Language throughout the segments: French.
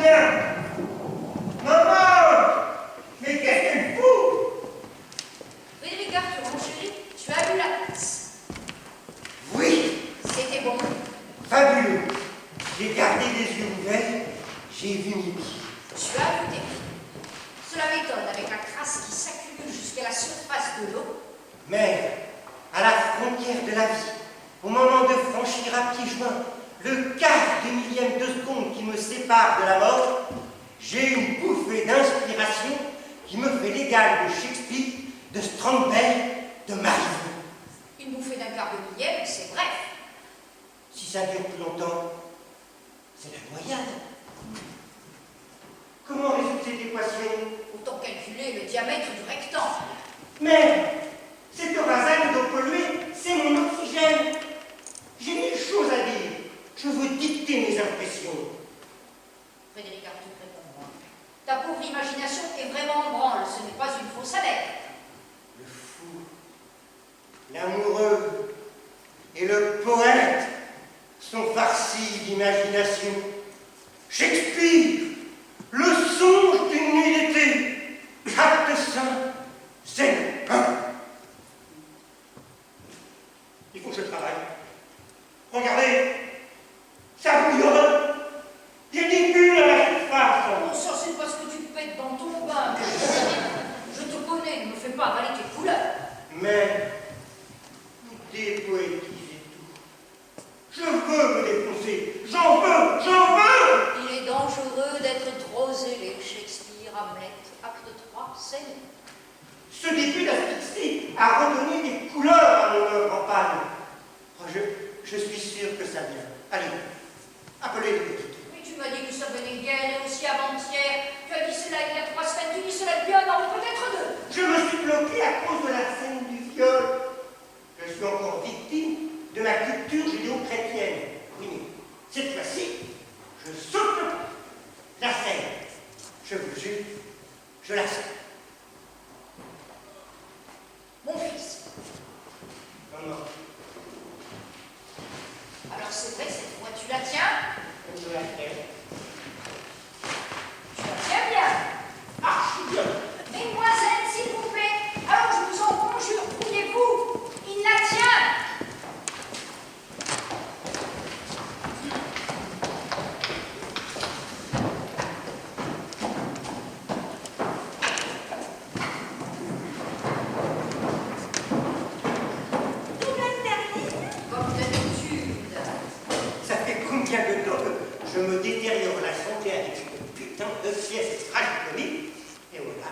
Tiens! Maman! Mais qu'est-ce qu'elle fout? Frédéric Arthur, mon chéri, tu as vu la pièce? Oui! C'était bon. Fabuleux! J'ai gardé les yeux ouverts, j'ai vu mes pieds. Tu as vu tes pieds. Cela m'étonne avec la crasse qui s'accumule jusqu'à la surface de l'eau. Mais, à la frontière de la vie, au moment de franchir à pieds joints le quart de millième de seconde qui me sépare de la mort, j'ai une bouffée d'inspiration qui me fait l'égal de Shakespeare, de Strandberg, de Marivaux. Une bouffée d'un quart de millième, c'est bref. Si ça dure plus longtemps, c'est la noyade. Comment résoudre cette équation? Autant calculer le diamètre du rectangle. Mais, cette rasade d'eau polluée, c'est mon oxygène. J'ai mille choses à dire. Je veux dicter mes impressions. Frédéric Arthur, réponds-moi. Ta pauvre imagination est vraiment en branle, ce n'est pas une fausse alerte. Le fou, l'amoureux et le poète sont farcis d'imagination. Shakespeare, le songe d'une nuit d'été, acte 5, scène 1. Il faut que je travaille. Regardez, ça bouillonne. Il y a des bulles à la surface. Bon, ça, c'est parce que tu te pètes dans ton bain. Je te connais, ne me fais pas avaler tes couleurs. Mais, vous dépoétisez tout. Je veux me défoncer. J'en veux, j'en veux. Il est dangereux d'être trop zélé. Shakespeare, Hamlet, acte 3, scène. Ce début d'asphyxie a redonné des couleurs à mon œuvre en panne. Oh, je suis sûr que ça vient. Allez, appelez les petites. Mais tu m'as dit que ça venait hier et aussi avant-hier. Tu as dit cela il y a 3 semaines, tu dis cela depuis un an, peut-être 2. Je me suis bloqué à cause de la scène du viol. Je suis encore victime de la culture judéo-chrétienne. Oui, mais cette fois-ci, je saute le pas. La scène, je vous jure, je la sais. Mon fils. Non, non, Alors c'est vrai, cette fois tu la tiens. je la fais. Tu la tiens bien. Archi bien. Mesdemoiselles, s'il vous plaît. Alors je vous en conjure, brouillez-vous. Il la tient. Comme d'habitude. Ça fait combien de temps que je me détériore la santé avec cette putain de pièce tragicomique, et voilà,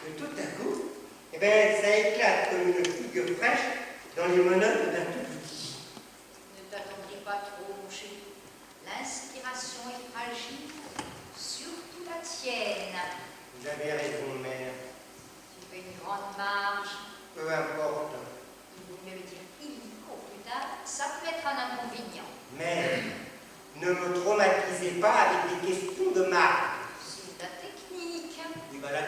que tout à coup, eh ben, ça éclate comme une figue fraîche dans les menottes d'un tout petit. Ne t'attendris pas trop, mon chéri. L'inspiration est fragile, surtout la tienne. Vous avez raison, mère, Tu fais une grande marge. peu importe. Il vaut mieux le dire illico plus tard, ça peut être un inconvénient. Mère, ne me traumatisez pas avec des questions de marque. C'est de la technique. Oui, ben, la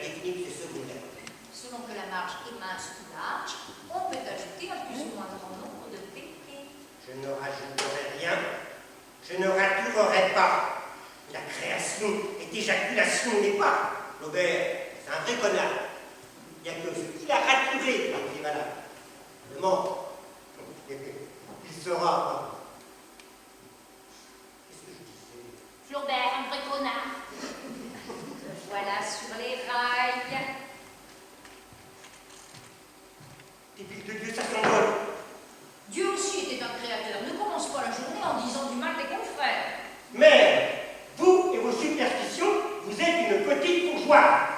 technique, c'est secondaire. Selon que la marge est mince ou large, on peut ajouter un plus ou moins grand nombre de PP. Je ne rajouterai rien, je ne raturerai pas. La création est éjaculation n'est pas. L'Aubert, c'est un vrai connard. Il n'y a que ce qu'il a raturé qui est valable. Le ment. Il sera. Qu'est-ce que je disais? Flaubert, un vrai connard. Voilà sur les rails. Débile de Dieu, ça s'envole. Dieu aussi était un créateur. Ne commence pas la journée en disant du mal des confrères. Mais, vous et vos superstitions, vous êtes une petite bourgeoise.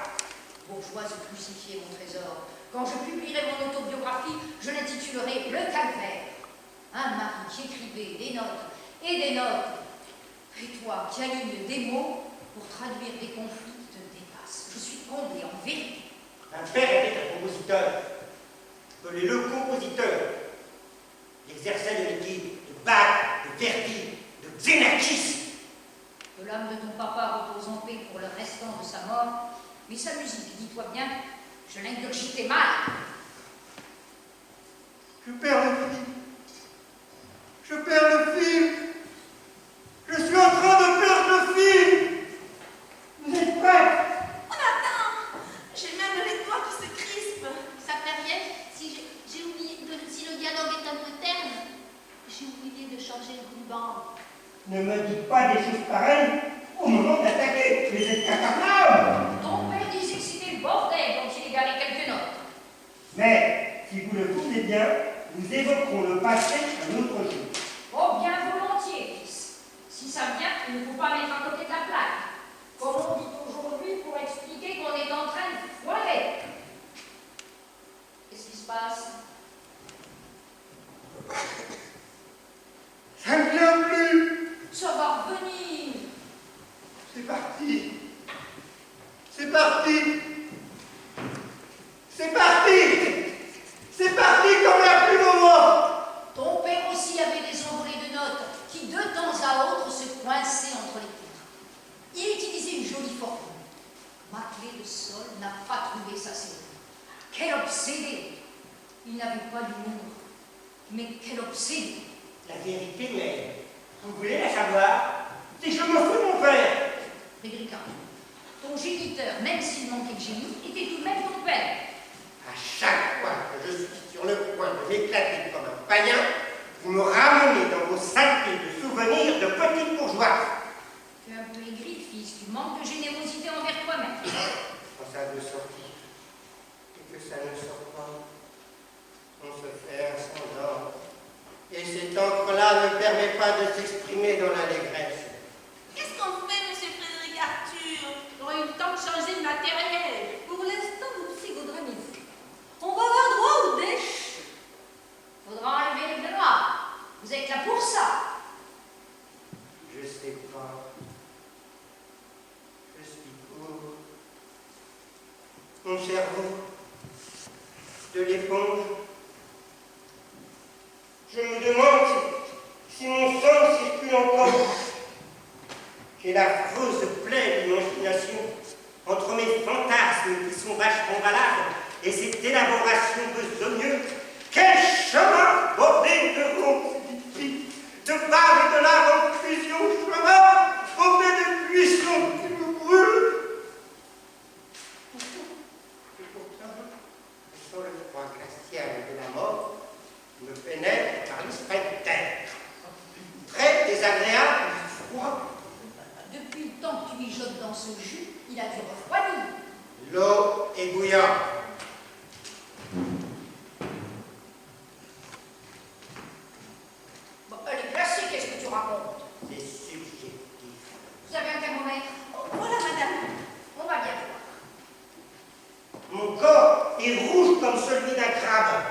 Bourgeoise crucifiée, mon trésor. Quand je publierai mon autobiographie, je l'intitulerai Le Calvaire. Un mari qui écrivait des notes et des notes. Et toi qui alignes des mots pour traduire des conflits qui te dépassent. Je suis comblée en vérité. Un père était un compositeur. Appelez le compositeur. Il exerçait le métier de Bach, de Verdi, de Xenakis. Que l'âme de ton papa repose en paix pour le restant de sa mort. Mais sa musique, dis-toi bien, je l'ingurgitais mal. Je perds le fil. Je perds le fil. Je suis en train de perdre le fil. reine au moment d'attaquer les escarcables. Ton père disait que c'était le bordel quand il égarait quelques notes. Mais, si vous le voulez bien, nous évoquerons le passé un autre jour. Oh, bien volontiers, fils. Si ça vient, il ne faut pas mettre à côté de la plaque. Comme on dit aujourd'hui pour expliquer qu'on est en train de foirer. Qu'est-ce qui se passe? Ça ne vient plus. Ça va revenir. C'est parti. C'est parti. C'est parti. C'est parti comme la plume au vent. Ton père aussi avait des envolées de notes qui, de temps à autre, se coinçaient entre les terres. Il utilisait une jolie formule. Ma clé de sol n'a pas trouvé sa serrure. Quel obsédé! Il n'avait pas d'humour. Mais quel obsédé! La vérité, mais vous voulez la savoir? Si je me fous de mon père. Frédéric Arthur, ton géniteur, même s'il manquait de génie, était tout de même ton père. À chaque fois que je suis sur le point de m'éclater comme un païen, vous me ramenez dans vos saletés de souvenirs de petite bourgeoise. Tu es un peu aigri, fils, tu manques de générosité envers toi-même. Quand ça veut sortir, et que ça ne sort pas, on se fait un sans ordre. Et cette encre-là ne permet pas de s'exprimer dans l'allégresse. Qu'est-ce qu'on fait, monsieur Frédéric Arthur? On a eu le temps de changer de matériel. Pour l'instant, vous psychodramisez. On va avoir droit au dèche. Faudra enlever les noirs. Vous êtes là pour ça. Je sais pas. Je suis pauvre. Mon cerveau, de l'éponge. Je me demande si mon sang circule encore. J'ai l'affreuse plaie d'imagination entre mes fantasmes qui sont vachement valables et cette élaboration besogneuse. Quel chemin bordé de ronces et de barres et de laves en fusion, chemin bordé de buissons qui me brûlent. Et pourtant, je sens le froid glacial de la mort me pénètre par l'esprit très désagréable et froid. Depuis le temps que tu mijotes dans ce jus, il a dû refroidir. L'eau est bouillante. Bon, elle est glacée, qu'est-ce que tu racontes? C'est subjectif. Vous avez un thermomètre? Oh, voilà, madame. On va bien voir. Mon corps est rouge comme celui d'un crabe.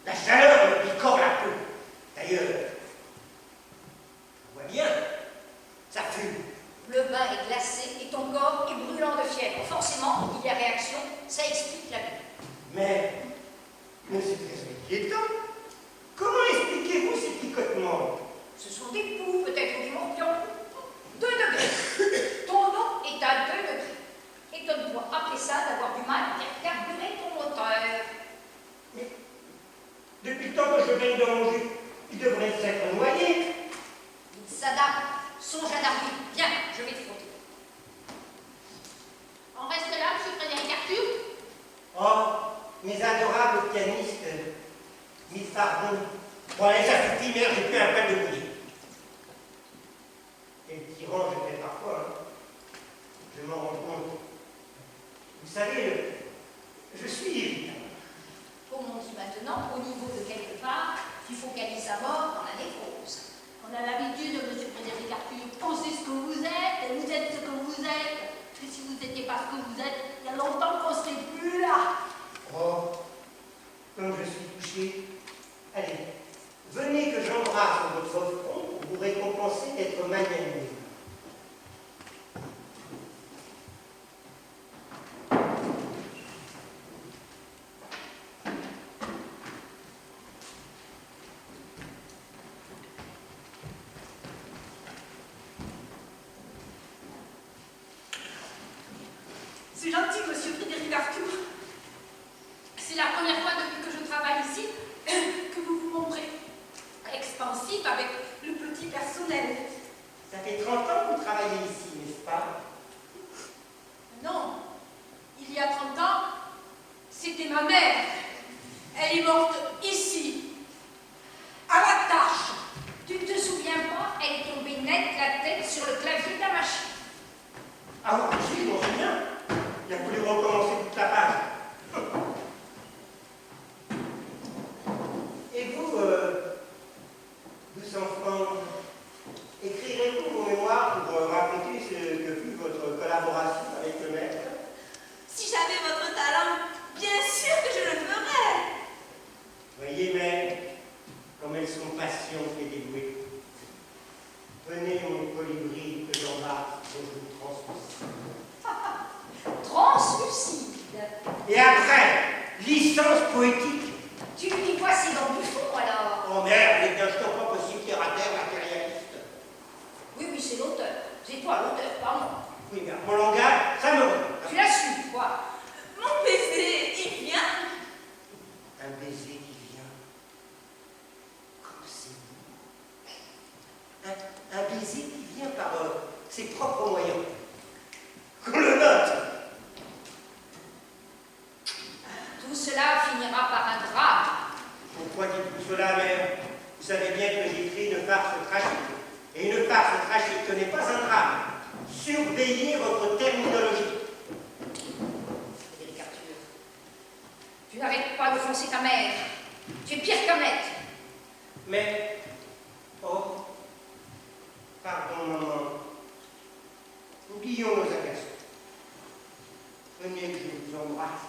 La chaleur me picore la peau. D'ailleurs, on voit bien, ça fume. Le bain est glacé et ton corps est brûlant de fièvre. Forcément, il y a réaction, ça explique la vie. Mais c'est très inquiétant. Comment expliquez-vous ces picotements? Ce sont des poux, peut-être des morpions. 2 degrés. Ton eau est à 2 degrés. Étonne-toi après ça d'avoir du mal à faire carburer ton moteur. Mais depuis le temps que je baigne dans mon jus, il devrait s'être noyé. Il s'adapte. Songe à Darwin. Viens, je vais te frotter. On reste là, monsieur Frédéric Arthur? Oh, mes adorables pianistes, Miss Fardon. Bon, allez, ça suffit, merde, j'ai plus un pain de bouillie. Quel tyran j'étais parfois, hein. Je m'en rends compte. Vous savez, je suis irritable. Comme on dit maintenant, au niveau de quelque part, tu focalises sa mort dans la névrose. On a l'habitude, monsieur Frédéric Arthur. On sait ce que vous êtes, et vous êtes ce que vous êtes. Et si vous n'étiez pas ce que vous êtes, il y a longtemps qu'on ne serait plus là. Oh, comme je suis touché. Allez, venez que j'embrasse votre front pour vous récompenser d'être magnanime. C'est gentil, monsieur Frédéric Arthur. C'est la première fois depuis que je travaille ici que vous vous montrez expansif avec le petit personnel. Ça fait 30 ans que vous travaillez ici, n'est-ce pas? Non, il y a 30 ans, c'était ma mère. Elle est morte ici, à la tâche. Tu ne te souviens pas, elle est tombée nette la tête sur le clavier de la Ah oui, si, je m'en souviens. Il a fallu recommencer toute la page. Et vous, douce enfant, écrirez-vous vos mémoires pour raconter ce que fut votre collaboration avec le maître? Si j'avais votre talent, bien sûr que je le ferais. Voyez, mère, comme elles sont patientes et dévouées. Venez, mon colibri, que j'embarque, que je vous translucide. Translucide. Et après, licence poétique. Tu lui vois ses dents du fond, alors. Oh merde, les gars, je t'en pas possible, terre à terre, matérialiste. Oui, oui, c'est l'auteur. C'est toi l'auteur, pas moi. Oui, mais mon langage, ça me remonte. Tu l'as su, quoi. Mon baiser, il vient. Un baiser qui vient, comme c'est beau. Un baiser qui vient par ses propres moyens. Qu'on le note. Tout cela finira par un drame. Pourquoi dites-vous cela, mère? Vous savez bien que j'écris une farce tragique. Et une farce tragique n'est pas un drame. Surveillez votre terminologie. Frédéric Arthur, tu n'arrêtes pas d'offenser ta mère. Tu es pire qu'Hamlet. Mais, oh, pardon, maman. Oublions nos agressions. Venez que je vous embrasse.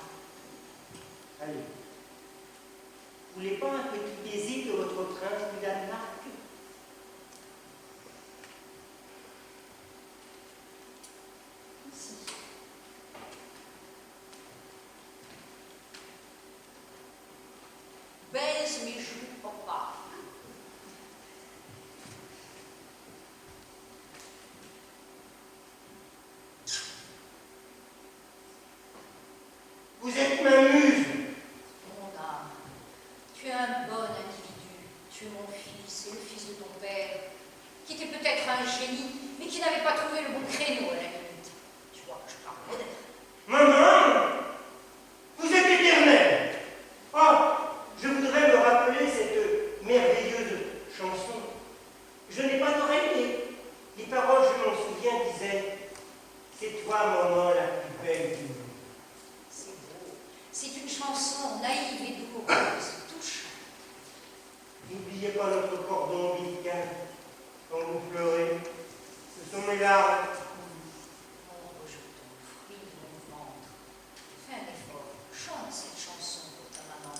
Allez. Vous voulez pas un petit baiser de votre prince du Danemark? Ici. Baise mes joues, papa. Vous êtes ma muse. Mon âme, tu es un bon individu. Tu es mon fils et le fils de ton père, qui était peut-être un génie, mais qui n'avait pas trouvé le bon créneau à la limite. Tu vois que je parle moderne. Maman, vous êtes éternelle. Oh, je voudrais me rappeler cette merveilleuse chanson. Je n'ai pas d'oreille. Les paroles, je m'en souviens, disaient « C'est toi, maman, la plus belle du monde. » C'est beau. C'est une chanson naïve et douloureuse, touchante. N'oubliez pas notre cordon ombilical quand vous pleurez. Ce sont mes larmes. Mon rejeton, fruit de mon ventre. Fais un effort, chante cette chanson pour ta maman.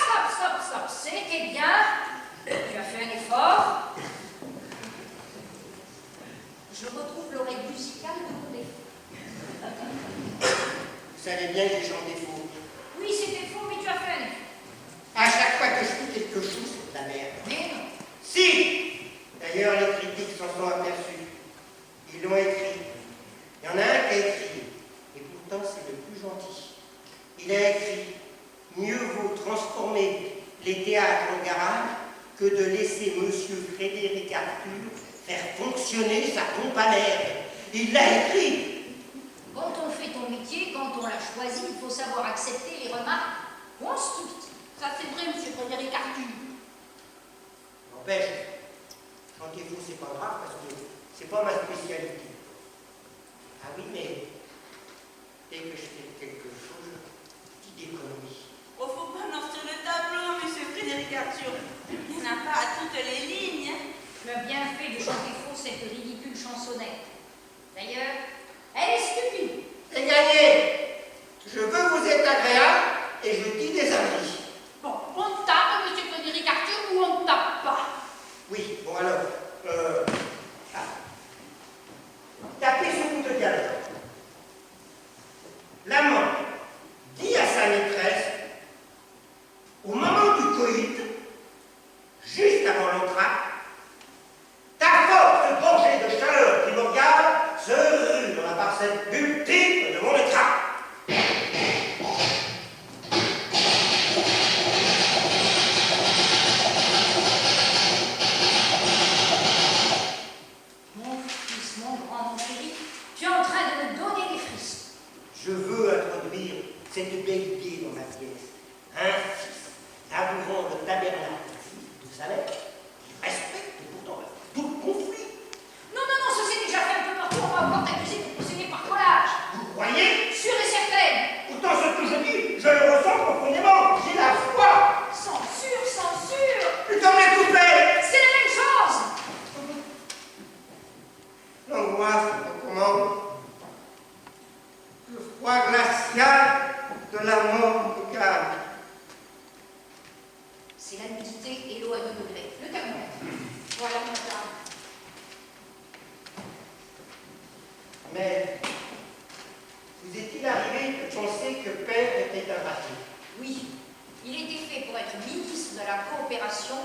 Stop, stop, stop. C'était bien. Tu as fait un effort. Je retrouve l'oreille musicale de mon défaut. Vous savez bien que j'ai chanté faux. Oui, c'était faux, mais tu as fait un effort. À chaque fois que je fais quelque chose, c'est de la merde. Mais non. Si! D'ailleurs, les critiques s'en sont aperçus. Ils l'ont écrit. Il y en a un qui a écrit, et pourtant c'est le plus gentil. Il a écrit « Mieux vaut transformer les théâtres en garage que de laisser Monsieur Frédéric Arthur faire fonctionner sa pompe à l'air. » Il l'a écrit. Quand on fait ton métier, quand on l'a choisi, il faut savoir accepter les remarques constructives. Ça, c'est vrai, monsieur Frédéric Arthur. N'empêche, chanter faux, c'est pas grave parce que c'est pas ma spécialité. Ah oui, mais dès que je fais quelque chose, petite économie. Oh, faut pas noir sur le tableau, monsieur Frédéric Arthur. Il n'y en a pas à toutes les lignes. Tu as bien fait de chanter faux cette ridicule chansonnette. D'ailleurs, elle est stupide. C'est gagné. Je veux vous être agréable et je dis des amis. Bon, on tape, monsieur Frédéric Arthur, ou on tape pas? Oui, bon alors, tapez ce bout de dialogue. L'amant dit à sa maîtresse, au moment du coït, juste avant l'entracte, ta forte gorgée de chaleur primordiale se rue dans la parcelle ultime de mon écran. c'est la nudité et l'eau à 2 degrés. Le thermomètre. Voilà, madame. Mais vous est-il arrivé de penser que Père était un raté? Oui, il était fait pour être ministre de la coopération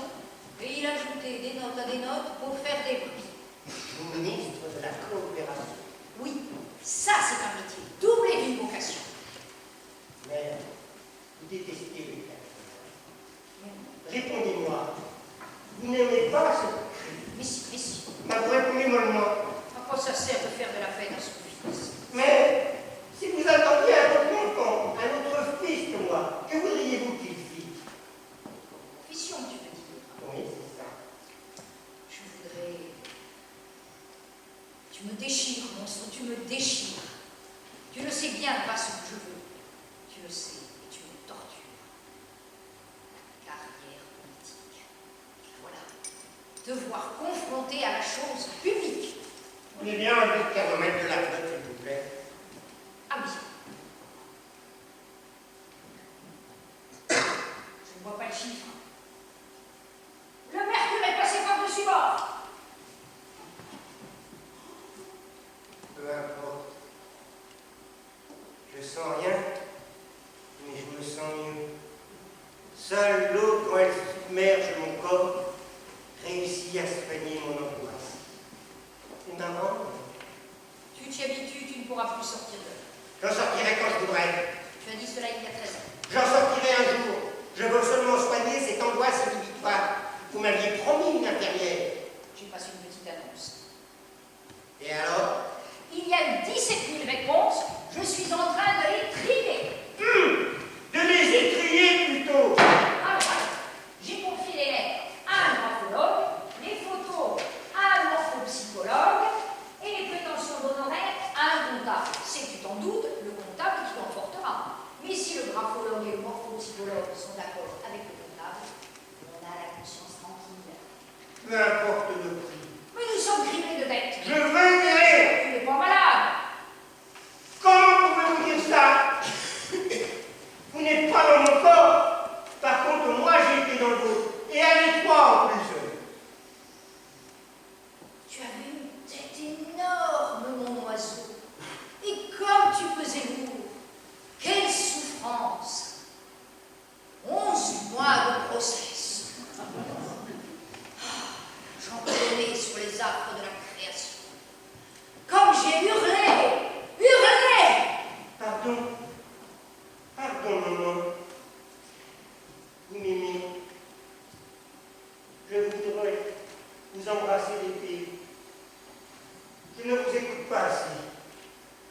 et il ajoutait des notes à des notes pour faire des prix. Ministre de la coopération. Oui, ça c'est un métier, doublé d'une vocation. Mais vous détestez les Pères. Répondez-moi, vous n'aimez pas ce cri? Mais si, Vous répondez mollement. à quoi ça sert de faire de la peine à son fils? Mais si vous attendiez un autre enfant, un autre fils que moi, que voudriez-vous qu'il fît? Fission, tu veux dire? Oui, c'est ça. Je voudrais... Tu me déchires, monstre, tu me déchires. Tu le sais bien, pas ce que je veux. Tu le sais, et tu me tortures. Carrière politique. Voilà. Te voir confronté à la chose publique. On est bien un peu de thermomètre de la flotte, s'il vous plaît. Ah oui. Je ne vois pas le chiffre. Le mercure est passé par-dessus bord. Peu importe. Je sens rien, mais je me sens mieux. Seule l'eau, quand elle submerge mon corps, réussit à soigner mon angoisse. C'est marrant. Tu t'y habitues, tu ne pourras plus sortir de là. J'en sortirai quand je voudrais. Tu as dit cela il y a 13 ans. J'en sortirai un jour. Je veux seulement soigner cette angoisse illibitoire. Vous m'aviez promis une infirmière. J'ai passé une petite annonce. Et alors? Il y a eu 17 000 réponses. Je suis en train de les trier. De les étrier plutôt. Alors, j'ai confié les lettres à un graphologue, les photos à un morphopsychologue et les prétentions d'honoraires à un comptable. C'est, tu t'en doutes, le comptable qui l'emportera. Mais si le graphologue et le morphopsychologue sont d'accord avec le comptable, on a la conscience tranquille. Peu importe le prix. Mais nous sommes criblés de dettes. Je veux guérir. Tu n'es pas malade. Comment pouvez-vous dire ça? Vous n'êtes pas dans mon corps. Par contre, moi, j'ai été dans le vôtre. Et avec toi, en plus. Tu avais une tête énorme, mon oiseau. Et comme tu pesais lourd, quelle souffrance! 11 mois de process. J'en connais sur les affres de la création. Comme j'ai hurlé! Pardon. Pardon, maman. Vous m'aimez. Je voudrais vous embrasser les pieds. Je ne vous écoute pas assez.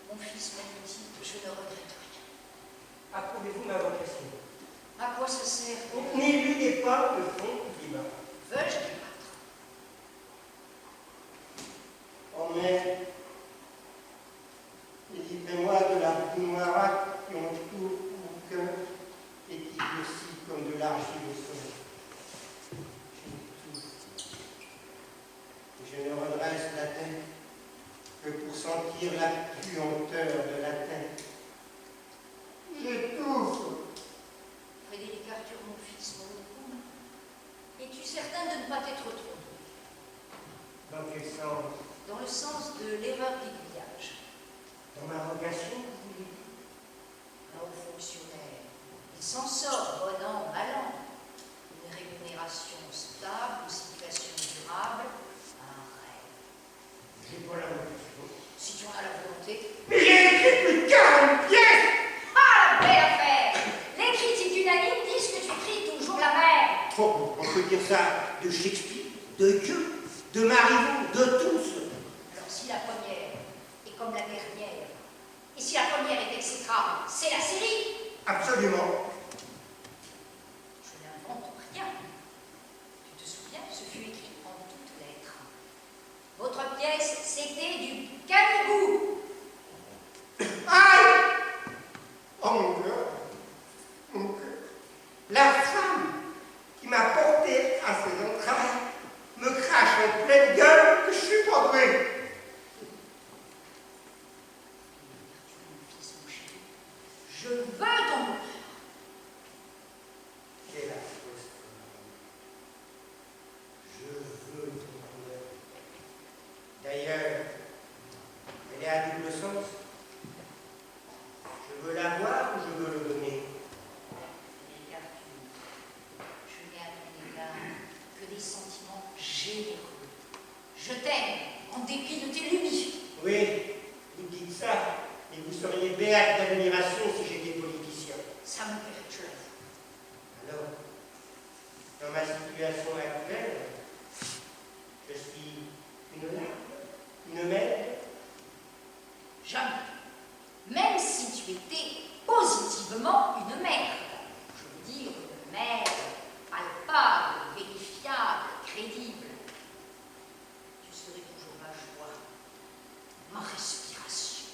Mon fils magnétique, je ne regrette rien. Approuvez-vous ma vocation? À quoi ça sert? N'éludez pas le fond du débat. Veux-je débattre? En mer, délivrez-moi de la boue noirâtre qui entoure mon cœur et qui grossit comme de l'argile au soleil. Je ne redresse la tête que pour sentir la puanteur de la tête. J'étouffe. Frédéric Arthur, mon fils, mon époux, es-tu certain de ne pas t'être trompé? Dans quel sens? Dans le sens de l'erreur d'aiguillage. Dans ma vocation, vous voulez dire? Un haut fonctionnaire, il s'en sort, bon an, mal an. Une rémunération stable, une situation durable, un rêve. J'ai pas la vocation. Si tu en as la volonté. Mais j'ai écrit plus de 40 pièces! Ah, la belle affaire! Les critiques unanimes disent que tu cries toujours la mer. Oh, on peut dire ça de Shakespeare, de Dieu, de Marivaux, de tous. Alors si la première est comme la dernière, et si la première est exécrable, c'est la série. Absolument. Je n'invente rien. Tu te souviens, ce fut écrit en toutes lettres. Votre pièce, c'était du canigou. Aïe! Oh mon cœur, mon cœur. La femme qui m'a porté à ces entrailles me crache en pleine gueule que je suis pas doué. Je veux ton bonheur. Quelle affreuse femme. Je t'aime, en dépit de tes lubies. Oui, vous dites ça, et vous seriez béate d'admiration si j'étais politicien. Ça me fait quelque chose. Alors, dans ma situation actuelle, je suis une larve, une mère. Jamais. Même si tu étais positivement une mère. Je veux dire une mère palpable, vérifiable, crédible. Tu serais toujours ma joie, ma respiration.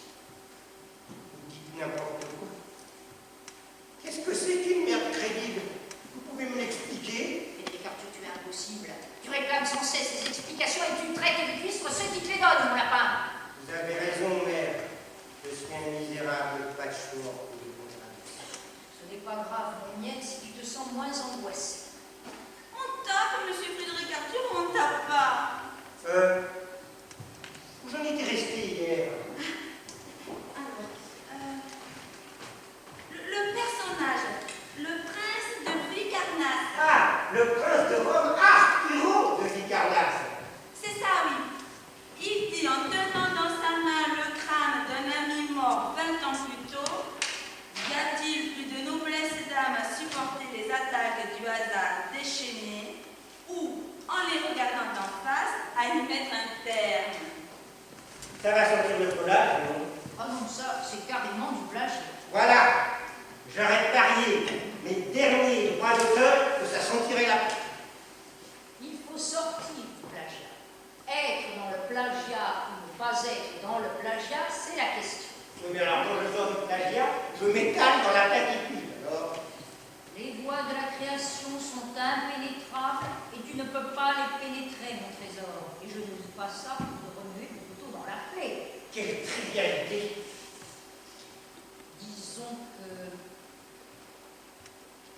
Vous dites n'importe quoi. Qu'est-ce que c'est qu'une mère crédible? Vous pouvez me l'expliquer? Frédéric Arthur, tu es impossible. Tu réclames sans cesse ces explications et tu traites de cuistre ceux qui te les donnent, mon lapin. Vous avez raison, mère. Je suis un misérable patchwork de contradictions. Ce n'est pas grave, mon mienne, si tu te sens moins angoissée. On tape, monsieur Frédéric Arthur, ou on tape pas? Où j'en étais resté hier? Alors, le personnage, le prince de Vicarnas. Ah, le prince de Rome, Arturo de Vicarnas. C'est ça, oui. Il dit en tenant dans sa main le crâne d'un ami mort 20 ans plus tôt, y a-t-il plus de noblesse d'âme à supporter les attaques du hasard déchaîné, ou, en les regardant en face, à y mettre un terme? Ça va sentir le collage, non? Oh non, ça, c'est carrément du plagiat. Voilà, j'arrête parier. Mes derniers droits d'auteur, que ça sentirait la... Il faut sortir du plagiat. Être dans le plagiat ou ne pas être dans le plagiat, c'est la question. Oui, mais alors quand je sors du plagiat, je m'étale dans la platitude, alors... Les voies de la création sont impénétrables et tu ne peux pas les pénétrer, mon trésor. Et je ne dis pas ça pour te remuer le couteau dans la plaie. Quelle trivialité! Disons que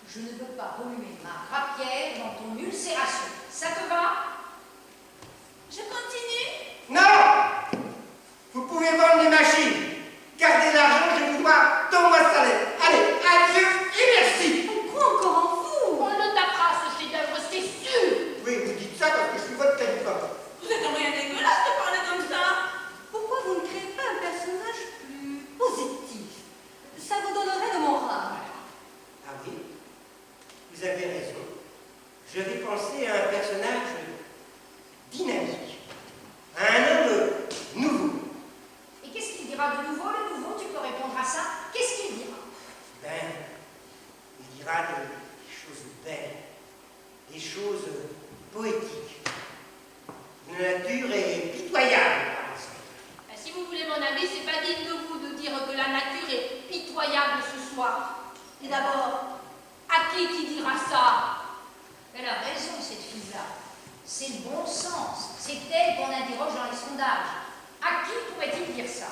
je ne veux pas remuer ma rapière dans ton ulcération. Ça te va? Je continue? Non! Vous pouvez vendre les machines. Gardez l'argent, je vous dois dans mon salaire. Allez, adieu et merci! On croit encore en vous! On le tapera, ce chef-d'œuvre, c'est sûr! Oui, vous dites ça parce que je suis votre téléphone. Vous êtes en rien dégueulasse de parler comme ça! Pourquoi vous ne créez pas un personnage plus positif? Ça vous donnerait le moral. Ah oui, vous avez raison. Je vais penser à un personnage dynamique, à un homme nouveau. Et qu'est-ce qu'il dira de nouveau? Le nouveau, tu peux répondre à ça. Qu'est-ce qu'il dira? Ben, il dira des choses belles, des choses poétiques. Une nature est pitoyable, par exemple. Ben, si vous voulez mon avis, c'est pas digne de vous de dire que la nature est pitoyable ce soir. Et d'abord, à qui dira ça? Elle a raison, cette fille-là. C'est le bon sens. C'est elle qu'on interroge dans les sondages. À qui pourrait-il dire ça?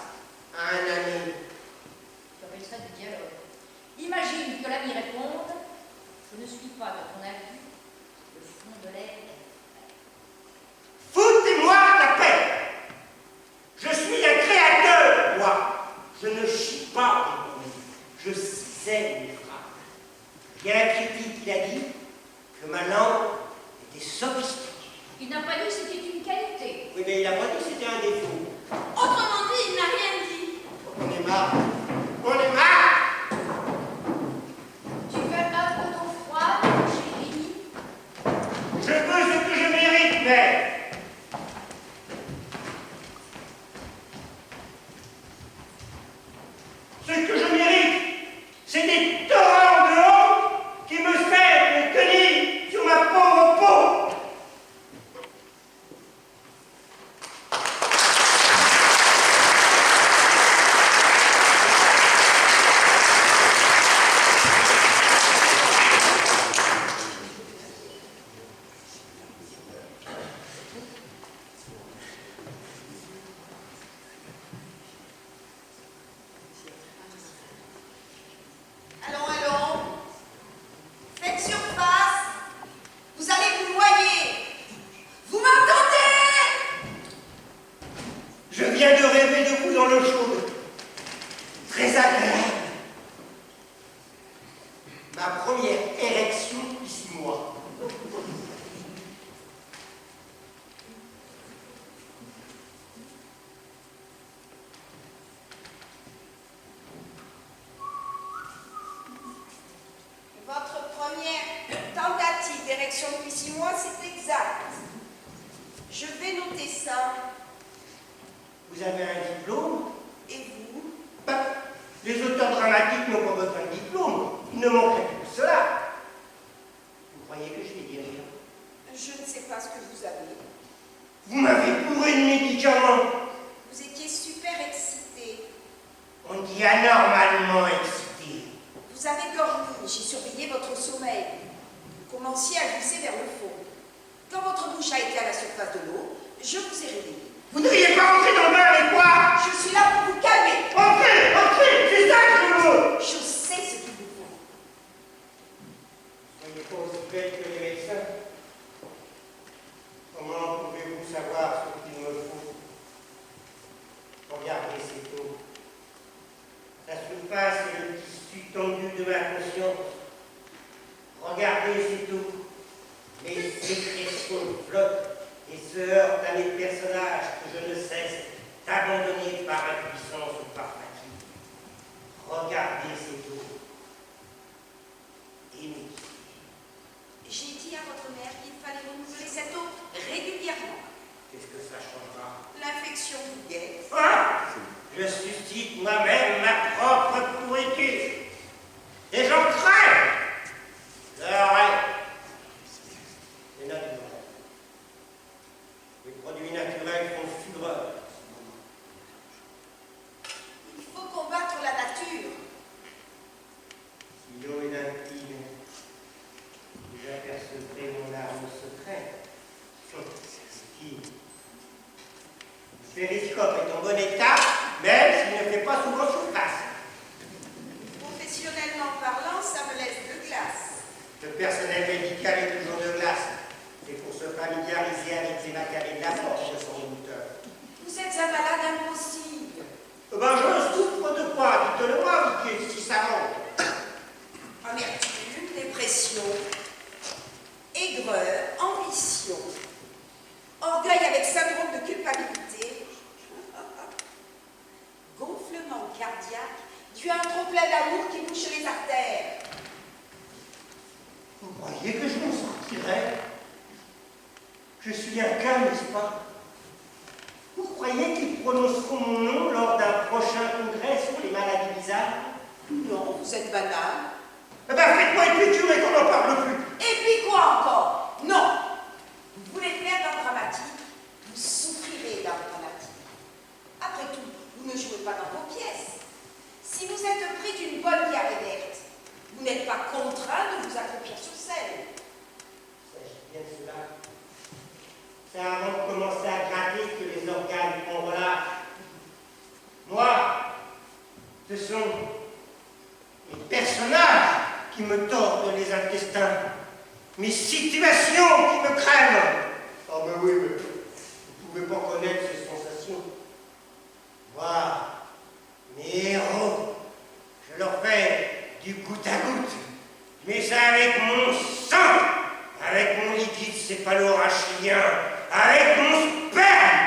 À un ami. J'appelle ça du dialogue. Imagine que l'ami réponde: je ne suis pas de ton avis, le fond de l'air. Foutez-moi la paix! Je suis un créateur, moi. Je ne chie pas des bruits. Je cisèle mes phrases. Il y a un critique qui a dit que ma langue était sophistiquée. Il n'a pas dit que c'était une qualité. Oui, mais il a pas dit que c'était un défaut. Autrement dit, il n'a rien dit. On est marre. On est marre! Tu veux un peu d'eau froide, chérie? Je veux ce que je mérite, mère. Ce que je mérite, c'est des torrents de eau qui me servent de tenir sur ma pauvre peau. rédaction depuis 6 mois, c'est exact. Je vais noter ça. Vous avez un diplôme? Et vous? Ben, les auteurs dramatiques n'ont pas besoin de diplôme. Ils ne manqueraient plus que cela. Vous croyez que je vais dire rien? Je ne sais pas ce que vous avez. Vous m'avez bourré de médicaments. Vous étiez super excité. On dit anormalement excité. Vous avez dormi, j'ai surveillé votre sommeil. Vous commenciez à glisser vers le fond. Quand votre bouche a été à la surface de l'eau, je vous ai réveillé. Vous ne devriez pas rentrer dans le bain avec moi. Je suis là pour vous calmer. Entrez, entrez, c'est ça que je veux. Je sais ce qu'il vous faut. Soyez pas aussi bête que les médecins. Comment pouvez-vous savoir ce qu'il me faut? Regardez cette eau. Sa surface est le tissu tendu de ma conscience. Regardez cette eau. Les sécrétions flottent et se heurtent à mes personnages que je ne cesse d'abandonner par impuissance ou par fatigue. Regardez cette eau. Aimez. J'ai dit à votre mère qu'il fallait renouveler cette eau régulièrement. Qu'est-ce que ça changera? L'infection vous guette. Ah! Je suscite moi-même ma propre pourriture. Et j'en crève. L'arrêt. C'est naturel. Les produits naturels font fureur. Il faut combattre la nature. Si l'eau est limpide, j'apercevrai mon arme secrète. Qui? Le périscope est en bon état, même s'il ne fait pas souvent surface. Professionnellement parlant, ça me laisse de glace. Le personnel médical est toujours de glace. C'est pour se familiariser avec les matériaux de la force de son moteur. Vous êtes un malade impossible. Ben, je souffre de quoi? Dites-le-moi, Vicky, si ça monte. Amertume, dépression, aigreur, ambition, orgueil avec syndrome de culpabilité, gonflement cardiaque dû à un trop-plein d'amour qui bouche les artères. Vous croyez que je m'en sortirai? Je suis un cas, n'est-ce pas? Vous croyez qu'ils prononceront mon nom lors d'un prochain congrès sur les maladies bizarres? Non, vous êtes banal. Eh ben, faites-moi une piqûre et qu'on n'en parle plus. Et puis quoi encore? Non. Vous voulez faire d'un dramatique, vous souffrirez d'un dramatique. Après tout, vous ne jouez pas dans vos pièces. Si vous êtes pris d'une bonne diarrhée verte, vous n'êtes pas contraint de vous accroupir sur scène. Il s'agit bien de cela. C'est avant de commencer à gratter que les organes font relâche. Moi, ce sont les personnages qui me tordent les intestins, mes situations qui me crèvent. Oh, mais oui, mais vous ne pouvez pas connaître ces sensations. Voir mes héros, je leur fais du goutte à goutte, mais ça avec mon sang, avec mon liquide céphalorachidien, avec mon sperme.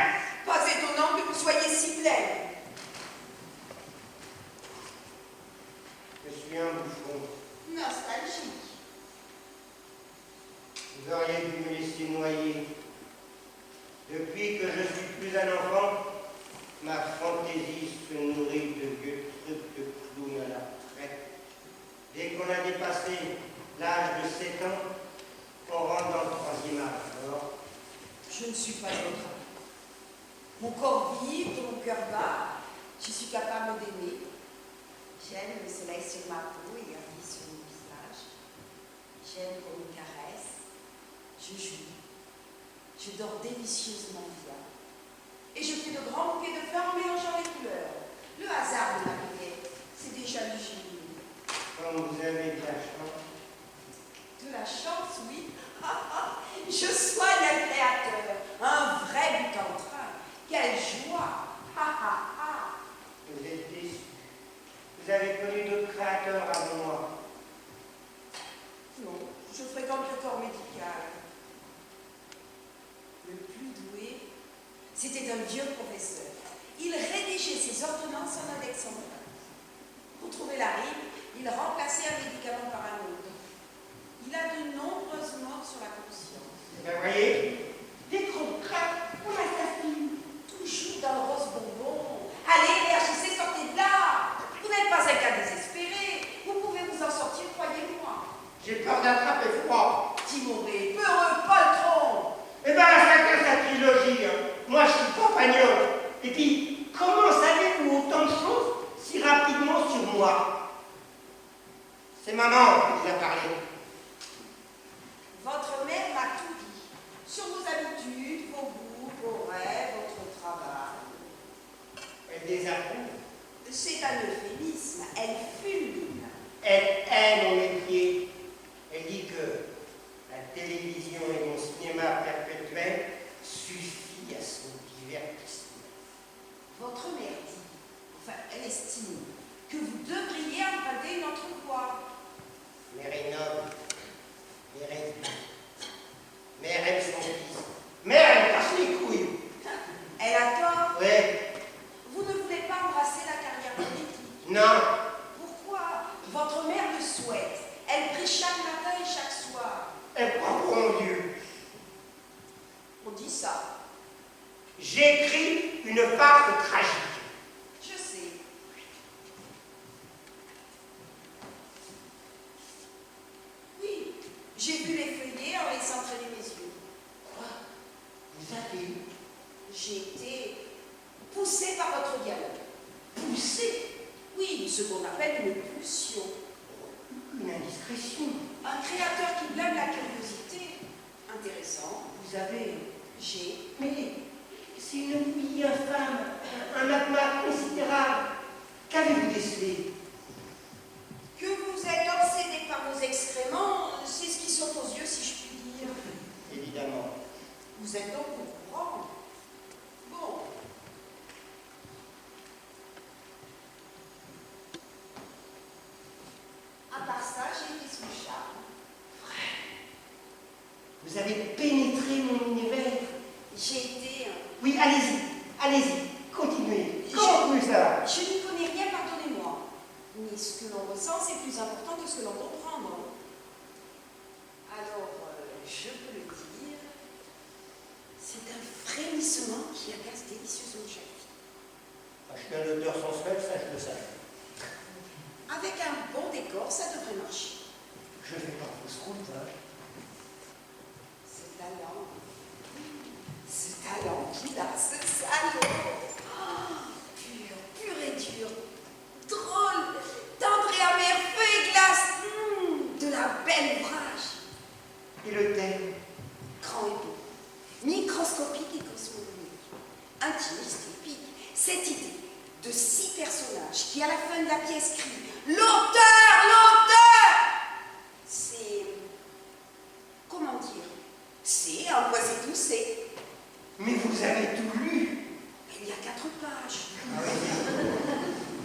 Pas étonnant que vous soyez si pleine. Je suis un bouffon. Nostalgique. Vous auriez dû me laisser noyer. Depuis que je suis plus un enfant, ma fantaisie se nourrit de vieux trucs de clown à la retraite. Dès qu'on a dépassé l'âge de 7 ans, on rentre dans le 3e âge. Alors, Je ne suis pas autre. Mon corps vibre, mon cœur bat. Je suis capable d'aimer. J'aime le soleil sur ma peau et la vie sur mon visage. J'aime qu'on me caresse. Je jouis. Je dors délicieusement bien. Et je fais de grands bouquets de fleurs en mélangeant les couleurs. Le hasard de ma baguette, c'est déjà du génie. quand vous avez de la chance, De la chance, oui. Je soigne un créateur, un vrai but en train. Quelle joie! vous êtes déçu. Vous avez connu d'autres créateurs avant moi. Non, je fréquente le corps médical. Le plus doué, c'était un vieux professeur. Il rédigeait ses ordonnances en indexant. Pour trouver la rime, il remplaçait un médicament par un autre. Il a de nombreuses morts sur la conscience. Eh bien, voyez, des trop de craques, on assassine. Toujours dans le rose bonbon. Allez, élargissez, sortez de là. Vous n'êtes pas un cas désespéré. Vous pouvez vous en sortir, croyez-moi. J'ai peur d'attraper froid. Timoré, peureux, poltron. Eh bien, chacun sa trilogie. Hein. Moi, je suis compagnol. Et puis, comment savez-vous autant de choses si rapidement sur moi? C'est maman qui vous a parlé. Votre mère m'a tout dit. Sur vos habitudes, vos goûts, vos rêves, votre travail. Elle désapprouve. C'est un euphémisme. Elle fulmine. Elle aime mon métier. Elle dit que la télévision et mon cinéma perpétuel suffit à son divertissement. Votre mère dit, enfin, elle estime, que vous devriez emprunter une autre voie. Mère est noble. Mère est bien. Mère aime son fils. Mère, elle casse les couilles. Elle a tort. Ouais. Vous ne voulez pas embrasser la carrière politique. Non. Pourquoi? Votre mère le souhaite. Elle prie chaque matin et chaque soir. Elle croit pour mon Dieu. On dit ça. J'écris une farce tragique. Je sais. Oui, j'ai vu les feuillets en laissant traîner mes yeux. Quoi? Vous avez eu? J'ai été poussée par votre dialogue. Poussée? Oui, ce qu'on appelle une pulsion. Une indiscrétion. Un créateur qui blâme la curiosité. Intéressant. Vous avez... J'ai... Mais c'est une fille infâme, un magma considérable. Qu'avez-vous décelé? Que vous êtes obsédé par vos excréments, c'est ce qui saute aux yeux, si je puis dire. Évidemment. Vous êtes donc au courant. Bon. À part ça, j'ai été sous le charme. Vous avez pénétré mon univers. J'ai été... Oui, allez-y, allez-y, continuez. Comment ça? Je n'y connais rien, pardonnez-moi. Mais ce que l'on ressent, c'est plus important que ce que l'on comprend, non? Alors, je peux le dire, c'est un frémissement qui agace délicieusement chaque fille. Acheter un auteur sans smell, ça je le sais. Avec un bon décor, ça devrait marcher. Je fais pas fausse route, hein. Ce talent qu'il a, ce salaud. Oh, pur et dur, drôle, tendre et amer, feu et glace, de la belle ouvrage. Et le thème? Grand et beau, microscopique et cosmogonique, intimiste et épique. Cette idée de 6 personnages qui, à la fin de la pièce, crient « L'auteur! C'est... comment dire? C'est un poisé-toussé. Mais vous avez tout lu. Il y a 4 pages.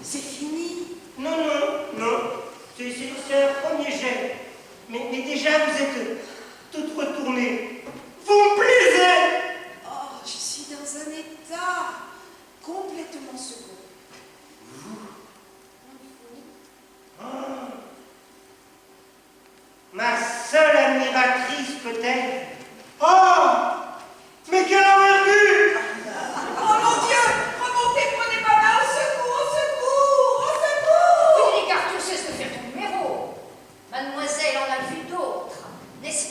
C'est fini. Non, c'est un premier jet. Mais déjà, vous êtes toute retournée. Vous me plaisez. Oh, je suis dans un état complètement second. Oh. Ma seule admiratrice, peut-être. Oh! Mais quelle envergure! Oh mon Dieu! Remontez, prenez ma main, au secours, au secours, au secours! Frédéric Arthur cesse de faire ton numéro. Mademoiselle en a vu d'autres, n'est-ce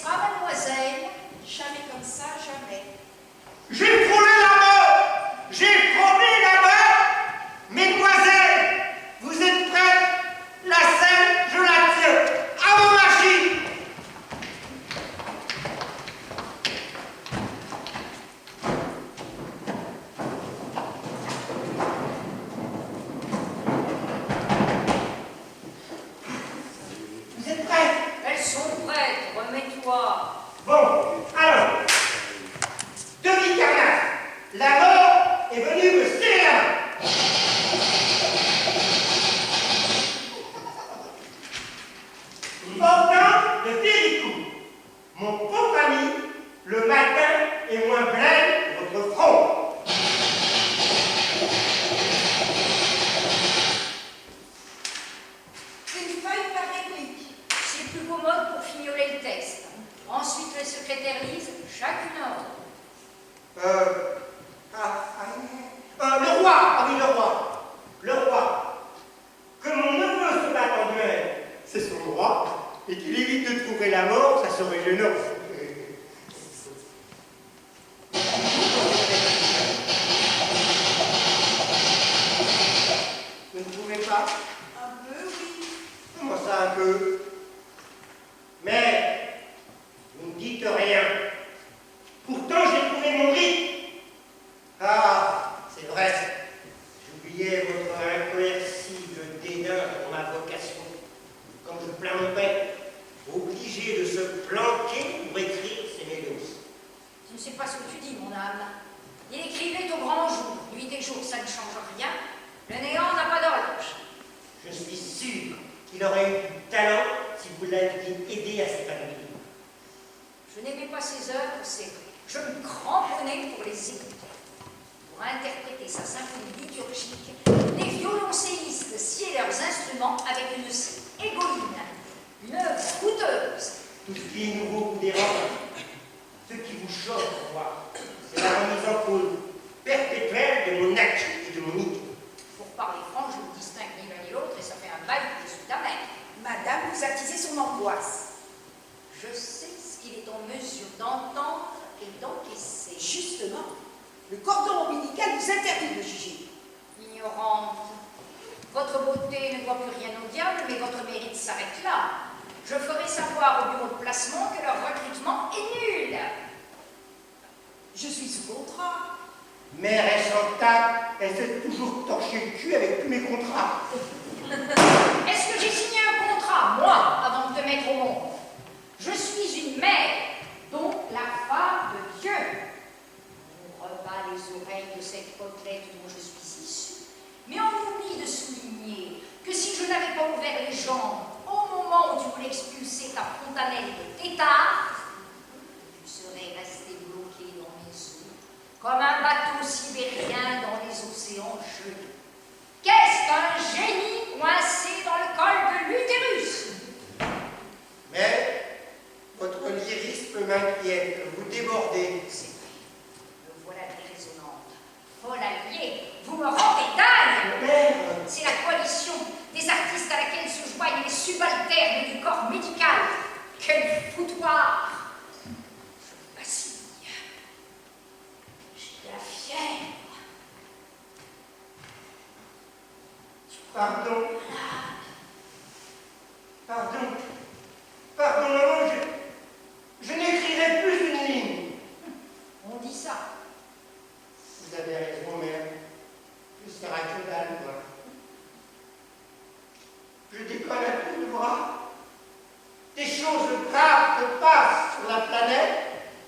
chacune ordre. Le roi, ah oui, le roi. Le roi. Que mon neveu se batte en duel, c'est son droit, et qu'il évite de trouver la mort, ça serait gênant. Vous ne trouvez pas? Un peu, oui. Comment ça, un peu? Mais, vous ne dites rien. Pourtant, j'ai trouvé mon rythme. Ah, c'est vrai. J'oubliais votre incoercible dédain pour ma vocation. Comme je plains mon père, obligé de se planquer pour écrire ses médoses. Tu ne sais pas ce que tu dis, mon âme. Il écrivait au grand jour, nuit et jour, ça ne change rien. Le néant n'a pas d'horloge. Je suis sûr qu'il aurait eu du talent si vous l'aviez aidé à s'épanouir. Je n'aimais pas ses œuvres, c'est vrai. Je me cramponnais pour les écouter. Pour interpréter sa symphonie liturgique, les violoncellistes sciaient leurs instruments avec une scie égoïne, une œuvre coûteuse. Tout ce qui est nouveau vous dérange. Ce qui vous choque, moi, c'est la remise en cause perpétuelle de mon acquis et de mon idée. Pour parler franc, je ne distingue ni l'un ni l'autre et ça fait un bail que je suis ta mère. Madame, vous attisez son angoisse. Je sais ce qu'il est en mesure d'entendre et d'encaisser. Justement, le cordon ombilical vous interdit de juger. Ignorante, votre beauté ne doit plus rien au diable, mais votre mérite s'arrête là. Je ferai savoir au bureau de placement que leur recrutement est nul. Je suis sous contrat. Mère inchantable, elle s'est toujours torché le cul avec tous mes contrats. Est-ce que j'ai signé un contrat, moi, avant de te mettre au monde? Je suis une mère, donc la femme de Dieu. On rebat les oreilles de cette côtelette dont je suis issue, mais on oublie de souligner que si je n'avais pas ouvert les jambes au moment où tu voulais expulser ta fontanelle de tétard, tu serais resté bloqué dans mes eaux, comme un bateau sibérien dans les océans gelés. Qu'est-ce qu'un génie coincé dans le col de l'utérus? Mais votre lyrisme m'inquiète, vous débordez. C'est vrai, me voilà déraisonnante. Folle alliée, vous me rendez dingue! Mère, C'est la coalition des artistes à laquelle se joignent les subalternes du corps médical. Quel foutoir! Je vacille. J'ai de la fièvre. pardon. Pardon, maman, je n'écrirai plus une ligne. On dit ça. Vous avez raison, mère. Je serai que dalle, moi. Je décolle à tour de bras. Des choses graves se passent sur la planète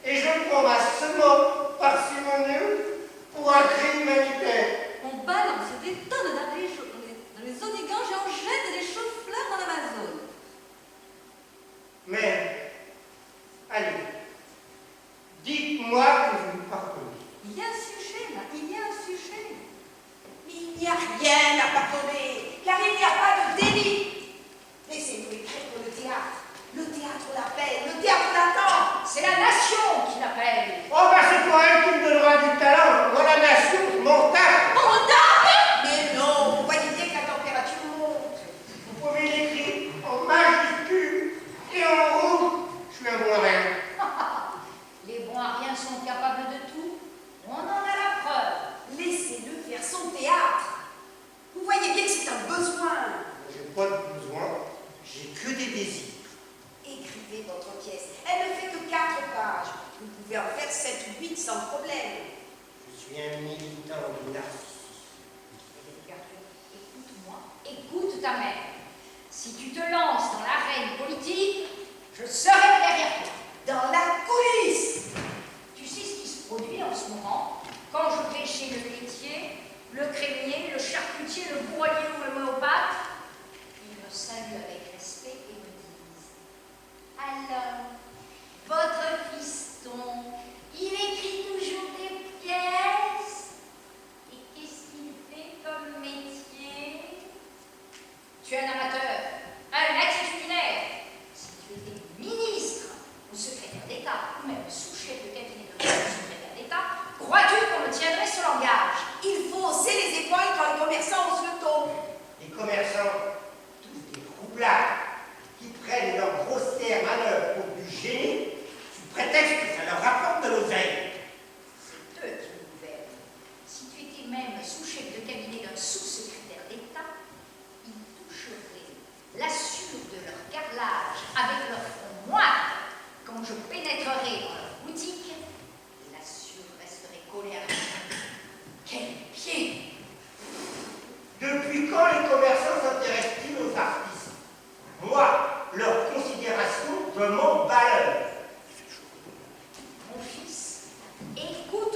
et je prends ma semence parcimonieuse pour un crime humanitaire. On balance des tonnes d'abeilles dans les oniganges et on jette des choux-fleurs dans l'Amazone. Mais, allez, dites-moi que vous me pardonnez. Il y a un sujet là, il y a un sujet. Il n'y a rien à pardonner, car il n'y a pas de délit. Laissez-nous écrire pour le théâtre. Le théâtre l'appelle, le théâtre l'attend. C'est la nation qui l'appelle. Oh, ben c'est toi elle qui me donnera du talent. Moi, la nation, je m'en tape. Mais non, vous voyez bien que la température monte. Vous pouvez l'écrire en majuscule et en rouge. Je suis un bon à rien. Les bons à rien sont capables de tout. On en a la preuve. Laissez-le faire son théâtre. Vous voyez bien que c'est un besoin. J'ai pas de besoin, j'ai que des désirs. Écrivez votre pièce. Elle ne fait que 4 pages. Vous pouvez en faire 7 ou 8 sans problème. Je suis un militant du narcissisme. Écoute-moi, écoute ta mère. Si tu te lances dans l'arène politique, je serai derrière toi. Dans la coulisse. Tu sais ce qui se produit en ce moment quand je vais chez le laitier, le crémier, le charcutier, le broyer ou l'homéopathe? Ils me saluent avec respect et me disent: alors, votre fiston, il écrit toujours des pièces? Et qu'est-ce qu'il fait comme métier? Tu es un amateur, un latitudinaire. Si tu étais ministre, ou secrétaire d'État, ou même sous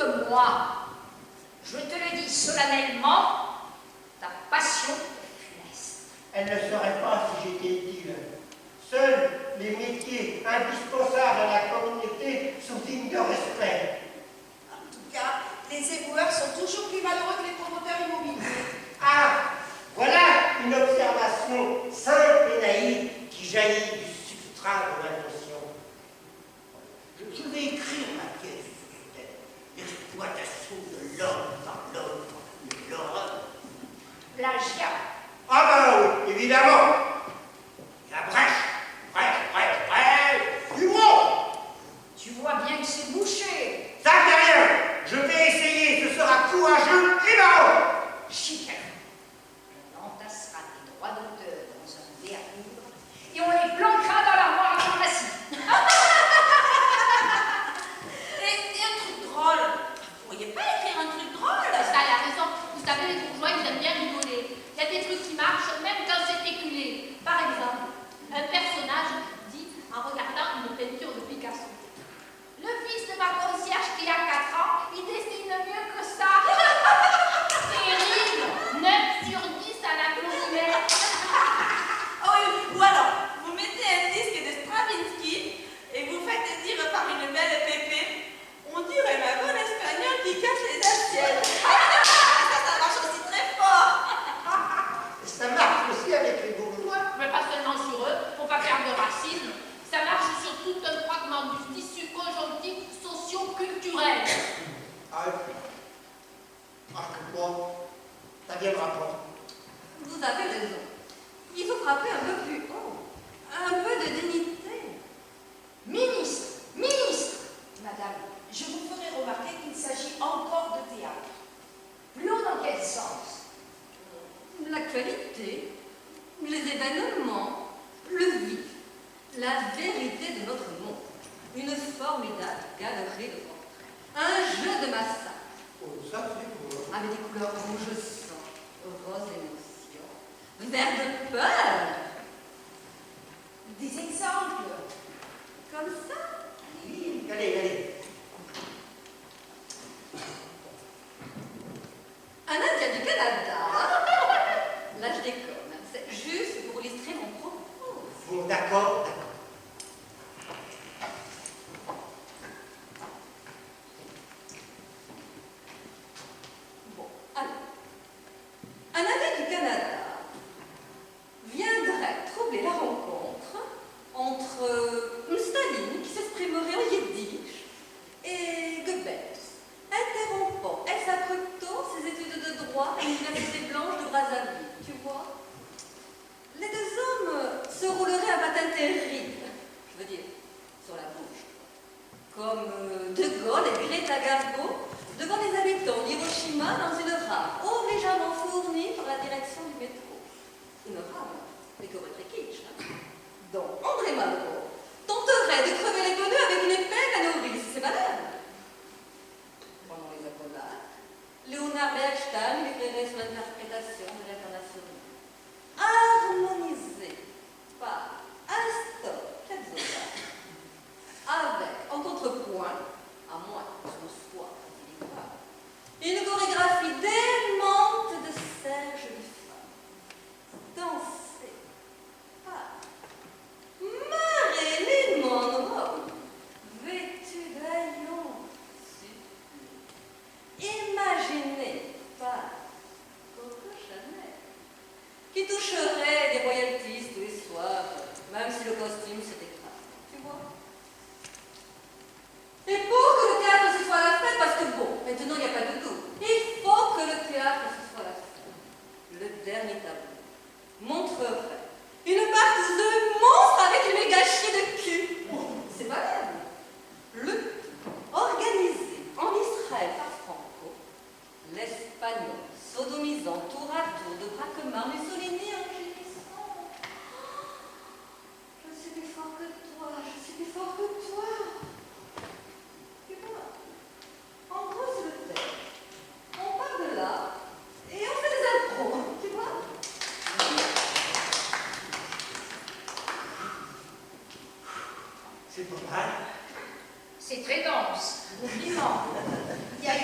écoute-moi. Je te le dis solennellement, ta passion est funeste. Elle ne serait pas si j'étais utile. Seuls les métiers indispensables à la communauté sont dignes de respect. En tout cas, les éboueurs sont toujours plus malheureux que les promoteurs immobiliers. Ah, voilà une observation simple et naïve qui jaillit du substrat de l'inconscient. Je vais écrire ma pièce sur ce thème. L'exploitation de l'homme par l'homme et l'horreur. Plagiat. Ah ben oui, évidemment. La brèche. Du monde. Tu vois bien que c'est bouché. Ça fait rien. Je vais essayer, ce sera courageux et marrant. Chicane. On entassera tes droits d'auteur dans un dé à coudre et on les planquera dans l'armoire à pharmacie. Et un truc drôle. Vous pourriez pas écrire un truc drôle? Ça, elle a raison. Vous savez, les bourgeois, ils aiment bien rigoler. Il y a des trucs qui marchent, même quand c'est éculé. Par exemple, un personnage dit en regardant une peinture de Picasso: le fils de ma concierge qui a 4 ans, il dessine mieux que ça. Terrible. 9 sur 10 à la Claudinette. Ah oui, ou alors, vous mettez un disque de Stravinsky et vous faites dire par une belle pépé: on dirait ma bonne espagnole qui casse les assiettes. Ça marche aussi très fort. Ça marche aussi avec les bourgeois. Mais pas seulement sur eux, faut pas faire de racisme. Ça marche sur tout un fragment du tissu conjonctif socio-culturel. Ah, que quoi? Ça viendra pas. Vous avez raison. Il faut frapper un peu plus haut. Un peu de dignité. Ministre, Madame, je vous ferai remarquer qu'il s'agit encore de théâtre. plus haut dans quel sens? L'actualité, les événements, le vif, la vérité de notre monde. Une formidable galerie de portraits. Un jeu de massacre. Oh, ça c'est quoi? Avec des couleurs rouge sang, rose émotion, vert de peur. Des exemples. Comme ça. Oui, allez. Un Indien du Canada. Là, je déconne. C'est juste pour illustrer mon propos. Bon, d'accord. Bon, alors. Un Indien du Canada viendrait troubler la rencontre entre Staline, qui s'exprimerait en yiddish, et Goebbels, interrompant ex abrupto ses études de droit à l'université blanche de Brazzaville. Tu vois? Les deux hommes se rouleraient un patin terrible, je veux dire, sur la bouche, comme De Gaulle et Greta Garbo devant les habitants d'Hiroshima dans une rame obligeamment fournie par la direction du métro. Une rame, mais qui aurait très kitsch. Donc, André Malraux tenterait de crever les pneus avec une épingle à nourrice, c'est malade. Pendant les accolades, Léonard Bergstein lui écrirait sur l'interprétation de l'international. Harmonisé par Astor Piazzolla, avec, en contrepoint, à moins que ce soit une chorégraphie démente de Serge Lifan, dansée par Marilyn Monroe, vêtue d'haillons imaginée par Coco Chanel, qui toucherait des royalties tous les soirs, même si le costume se dégrade. Tu vois? Et pour que le théâtre ce soit la fête, parce que bon, maintenant il n'y a pas de doute, il faut que le théâtre ce soit la fête. Le dernier tableau montrerait une partouze de monstre avec une méga chier de cul. C'est valable. Le tout organisé en Israël par Franco, l'Espagnol sodomisant tour à tour de braquements Mussolini en gémissant. Je suis plus fort que toi, je suis plus fort que toi. Tu vois, en gros, c'est le thème. On part de là et on fait des impros, tu vois. C'est pas mal. C'est très dense, compliment. Il y a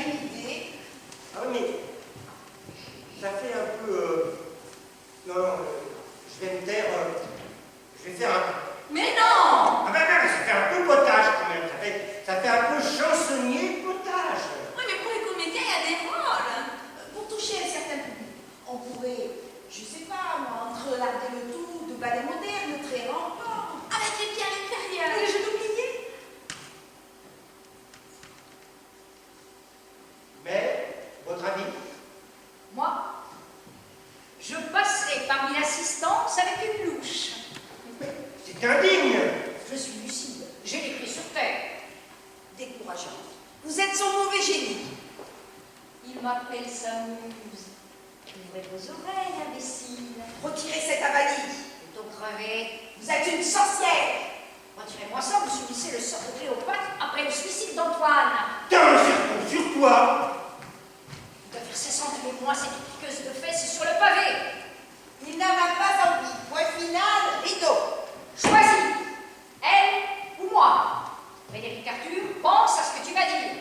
Je vais faire un... Mais non! Ah ben, ça fait un peu potage quand même. Ça fait un peu chansonnier potage. Oui, mais pour les comédiens, il y a des rôles. Pour toucher un certain public, on pourrait, je sais pas moi, entrelader le tout de ballet moderne, très rampant. Avec les pieds à l'intérieur. Et je t'oubliais. Mais, votre avis? Moi, je passerai parmi l'assistance avec une louche. C'est indigne. Je suis lucide, j'ai les pieds sur terre. Décourageant. Vous êtes son mauvais génie. Il m'appelle sa muse. Ouvrez vos oreilles, imbécile. Retirez cette avalie. Plutôt crevé. Vous êtes une sorcière. Retirez-moi ça, vous subissez le sort de Cléopâtre après le suicide d'Antoine. T'as un serpent sur toi. Il doit faire 60 000 mois cette piqueuse de fesses sur le pavé. Il n'en a pas envie. Point final, rideau. Choisis, elle ou moi. Frédéric Arthur, pense à ce que tu vas dire.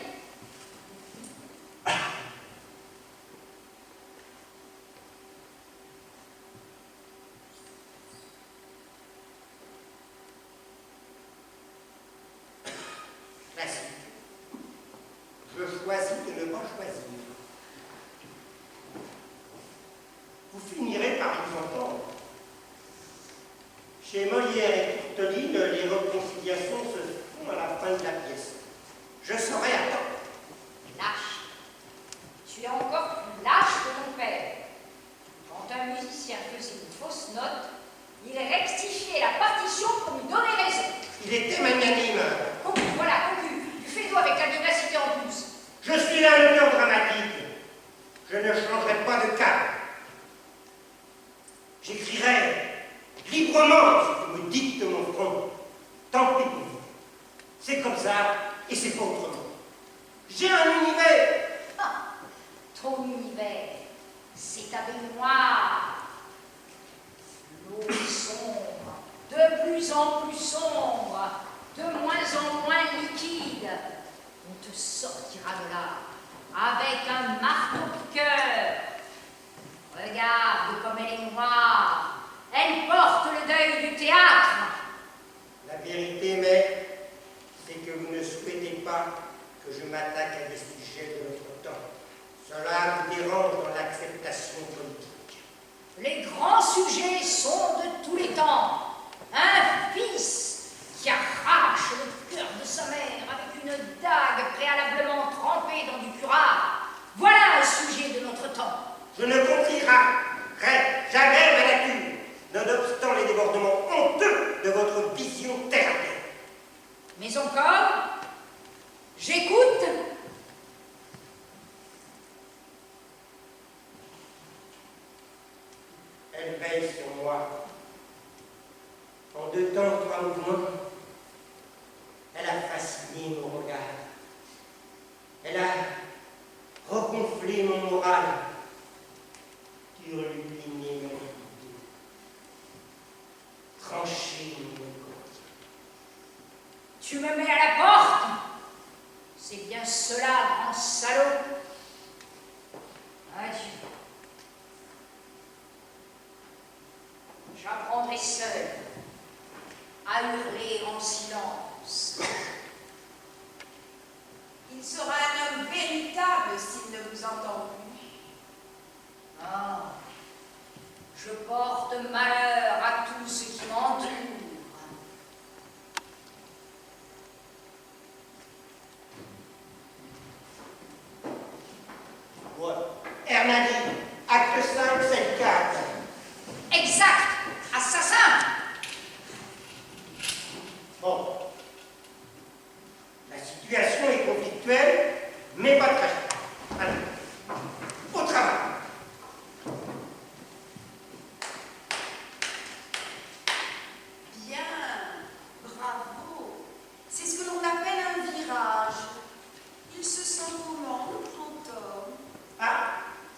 Classique. Je choisis de ne pas choisir. Vous finirez par y entendre. Chez Molière et Tourteline, les réconciliations se font à la fin de la pièce. Je saurai à temps. Lâche. Tu es encore plus lâche que ton père. Quand un musicien faisait une fausse note, il rectifiait la partition pour lui donner raison. Il était magnanime. Cocu, voilà, Cocu. Tu fais toi avec la vivacité en plus. Je suis un auteur dramatique. Je ne changerai pas de cap. J'écrirai librement ce que me dicte mon front. Tant pis pour vous. C'est comme ça et c'est pas autrement. J'ai un univers. Ah, ton univers, c'est ta baignoire. L'eau est sombre, de plus en plus sombre, de moins en moins liquide. On te sortira de là avec un marteau-piqueur. Regarde comme elle est noire. Elle porte le deuil du théâtre. La vérité, mais c'est que vous ne souhaitez pas que je m'attaque à des sujets de notre temps. Cela vous dérange dans l'acceptation politique. Les grands sujets sont de tous les temps. Un fils qui arrache le cœur de sa mère avec une dague préalablement trempée dans du curare. Voilà un sujet de notre temps. Je ne contrierai jamais ma nature, nonobstant les débordements honteux de votre vision terre à terre. Mais encore, j'écoute. Elle veille sur moi. En deux temps, trois mouvements, elle a fasciné mon regard. Elle a regonflé mon moral, turlupiné mon idée, tranché mon quotidien. Tu me mets à la porte. C'est bien cela, grand salaud. Adieu. J'apprendrai seul à hurler en silence. Il sera un homme véritable s'il ne vous entend plus. Ah, je porte malheur à tout ce qui m'entoure. Ouais. Hernani, acte 5, scène 4. Exact, assassin. Bon. La situation est conflictuelle, mais pas tragique. Allez, au travail. Bien, bravo. C'est ce que l'on appelle un virage. Il se sent comment, le grand homme? Ah,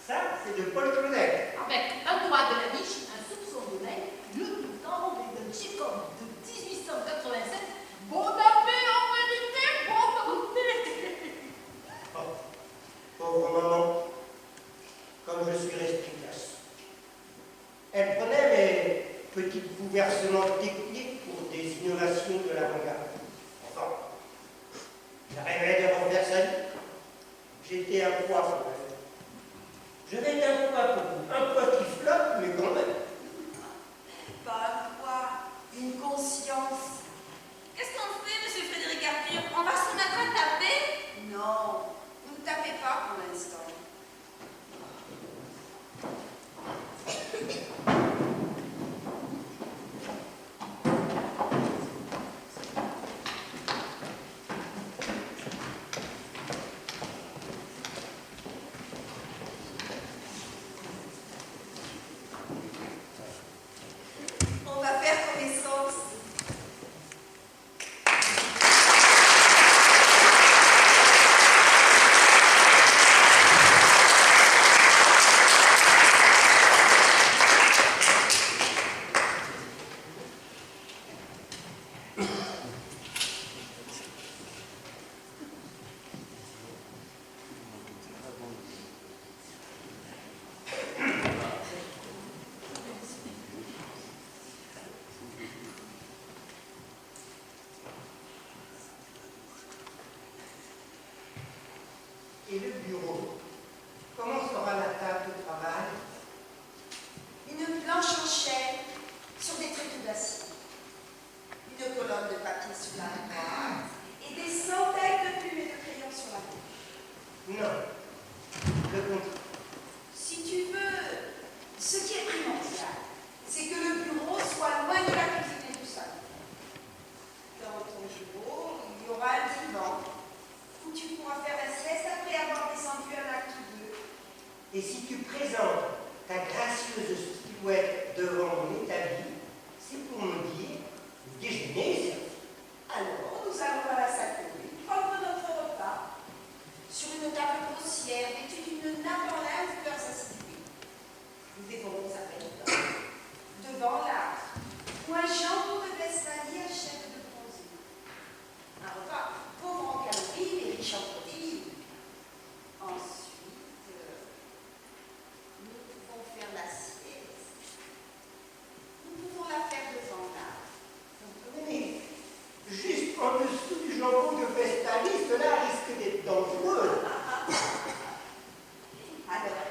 ça, c'est de Paul Claudel. Avec un doigt de la niche, un soupçon de nez, le tout enrobé d'un chiffon de 1887, bon appé en vérité, bon appé. Oh, pauvre maman, comme je suis resté classe. Elle prenait mes petits bouleversements techniques J'étais un poids pour elle. Je vais être un poids pour vous. Un poids qui flotte, mais quand même. Pas un poids, une conscience. Qu'est-ce qu'on fait, monsieur Frédéric Arthur? On va se mettre à taper? Non, vous ne tapez pas pour l'instant. On va faire connaissance. Et le bureau? Comment sera la table de travail? Une planche en chêne sur des tréteaux d'acier. Une colonne de papier sur la droite et des centaines de plumes et de crayons sur la gauche. Non. Le contraire. Si tu veux, ce qui est primordial, c'est que le bureau soit loin de la cuisine et du salon. Dans ton bureau, il y aura un divan où tu pourras faire la sieste après avoir descendu un acte ou deux. Et si tu présentes ta gracieuse silhouette devant mon établi, c'est pour me dire le déjeuner est servi. Alors, nous allons à la salle commune prendre notre repas sur une table grossière vêtue d'une nappe en lin de fleurs acidulées. Nous dévorons sa peine devant l'arbre où un jambon de Vestali achève de bronzer. Un repas pauvre en calories mais riche en protéines. Ensuite, nous pouvons faire la sieste. Nous pouvons la faire devant l'arbre. Mais juste en dessous du jambon de Vestali, cela risque d'être dangereux. Alors,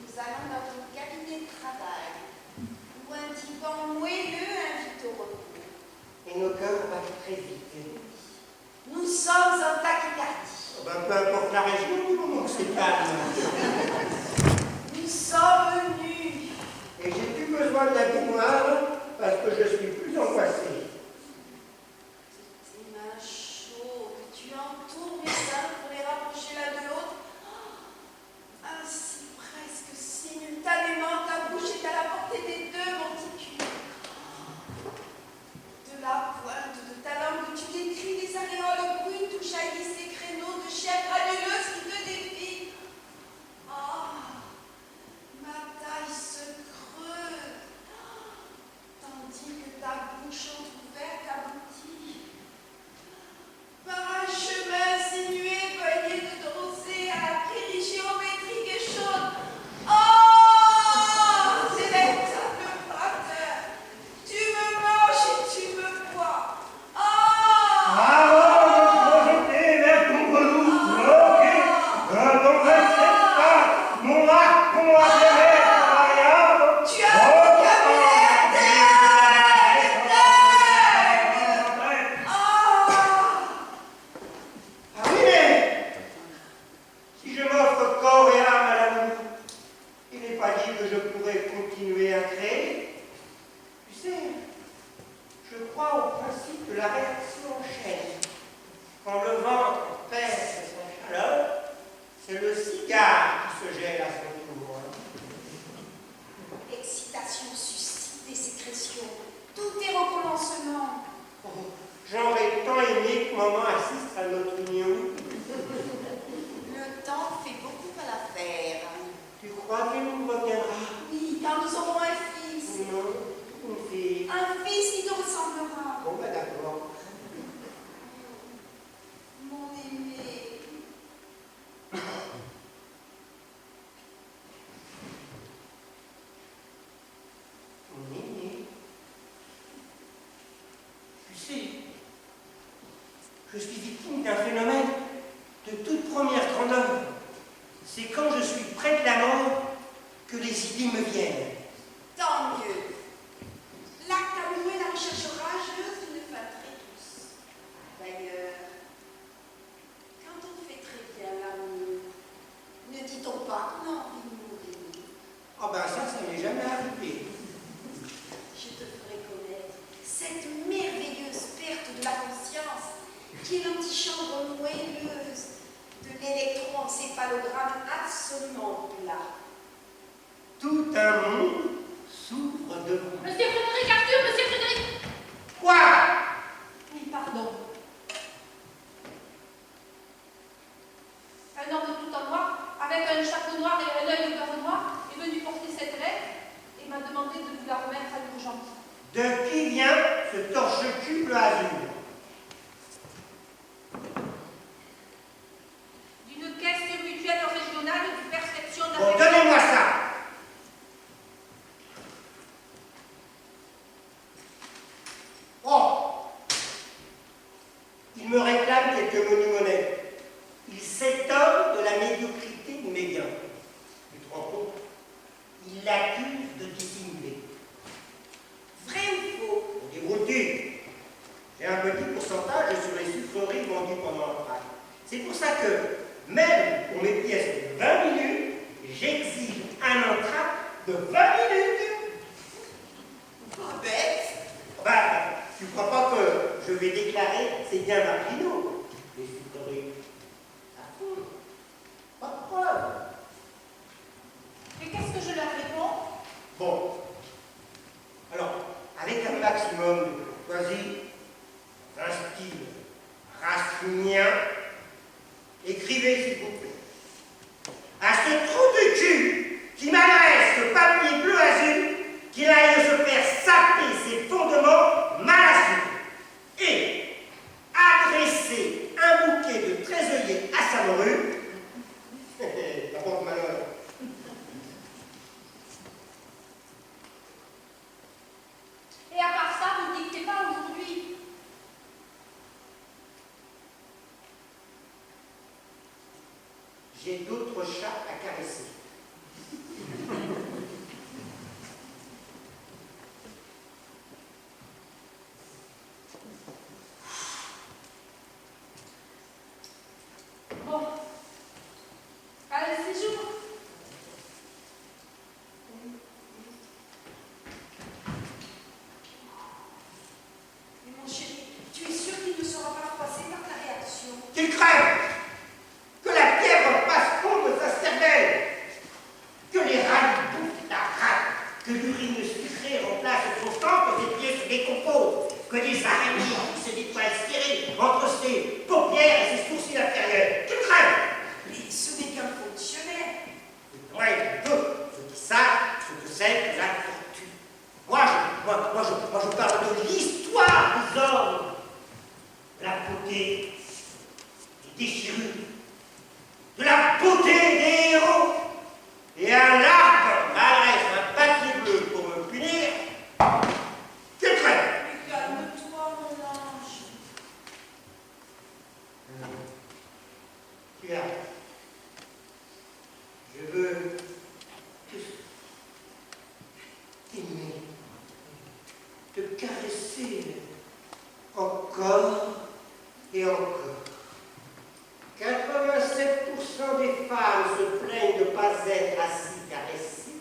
nous allons dans ton cabinet de travail, où un divan moelleux invite au repos. Et nos cœurs battent très vite. Nous sommes en tachycardie. Oh ben, peu importe la région, du moment que c'est calme. Nous sommes nus. Et j'ai plus besoin de la baignoire parce que je suis plus angoissé. Tes mains chaudes, tu entoures mes seins pour les rapprocher l'un de l'autre. Ainsi, presque simultanément, ta bouche est à la portée des deux monticules. De la pointe de ta langue, tu décris des aréoles brunes d'où jaillissent des créneaux de chair granuleuse qui te défient. Ah, ma taille se creuse, tandis que ta bouche entrouverte aboutit. Par un chemin sinué, baigné de rosée à la prairie géométrique et chaude. Oh, délectable frateur, tu me manges et tu me bois. Oh, Avant de me projeter vers ton velours bloqué, ton pas mon arc pour la variable. tu as un vocabulaire dingue. Oh, Ah oui, mais si je m'offre corps et âme à l'amour, il n'est pas dit que je pourrais continuer à créer. Tu sais, je crois au principe de la réaction en chaîne. Quand le ventre perd sa chaleur, c'est le cigare qui se gèle à son tour. l'excitation suscite des sécrétions. Tout est recommencement. Oh, j'aurais tant aimé que maman assiste à notre union. Le temps fait beaucoup à l'affaire. Tu crois qu'elle nous reviendra? Oui, car nous aurons un fils. Non, une fille. Un fils qui te ressemblera. Bon, ben d'accord. Mon aimé. Mon aîné. Tu sais, je suis victime d'un phénomène de toute première grandeur. C'est quand je suis près de la mort que les idées me viennent. Tant mieux. L'acte amoureux et la recherche rageuse d'une flatterie douce. D'ailleurs, quand on fait très bien l'amour, ne dit-on pas qu'on a envie de mourir? Ah ben ça m'est jamais arrivé. Je te ferai connaître cette merveilleuse perte de la conscience qui est l'antichambre moelleuse de l'électroencéphalogramme absolument plat. Tout un monde s'ouvre devant. Monsieur Frédéric, Arthur, monsieur Frédéric! Quoi? Oui, pardon. Un homme tout en noir, avec un chapeau noir et un œil au beurre noir, est venu porter cette lettre et m'a demandé de vous la remettre à l'urgence. De qui vient ce torche-cul bleu azur? D'une caisse mutuelle régionale du perception Bon, donnez-moi ça. Oh! Il me réclame quelques menus-monnaies. Il s'étonne de la médiocrité de mes biens. Tu te rends compte? Il l'accuse de dissimuler. Vrai ou faux? Débrouille-tu. J'ai un petit pourcentage sur les sucreries vendues pendant le trail. C'est pour ça que, même pour mes pièces de 20 minutes, j'exige un entracte de 20 minutes. Pas bête. Bah, tu crois pas que je vais déclarer c'est bien marginaux, les sucreries? Ça fout. Pas de preuve. Et qu'est-ce que je leur réponds? Bon. Alors, avec un maximum de courtoisie, d'un style racine, écrivez s'il vous plaît. À ce trou de cul qui m'adresse ce papier bleu azur, qu'il aille se faire saper ses fondements mal assurés. Et adresser un bouquet de trésorier à sa morue. La porte malheur. Et à part ça, vous ne dictez pas aujourd'hui. J'ai d'autres chats à caresser. Bon. Allez, c'est jour. Mais mon chéri, tu es sûr qu'il ne sera pas froissé par ta réaction? Qu'il crève! Que la pierre passe fond de sa cervelle! Que les rats lui bouffent la rate! Que l'urine sucrée remplace son sang, que ses pieds se décomposent! Que des araignées se déploient serrées entre ses paupières et ses sourcils inférieurs! Qu'il crève! Mais ce n'est qu'un fonctionnaire. Ouais, ceux qui savent ce que c'est que la tortue. Moi, je parle de l'histoire des hommes, de la beauté, des déchirures, de la beauté des héros. Et un arbre m'adresse un papier bleu pour me punir. Qu'il crève! Mais calme-toi, mon ange. Tu as. Je veux t'aimer, te caresser encore et encore. 87% des femmes se plaignent de ne pas être assez caressées.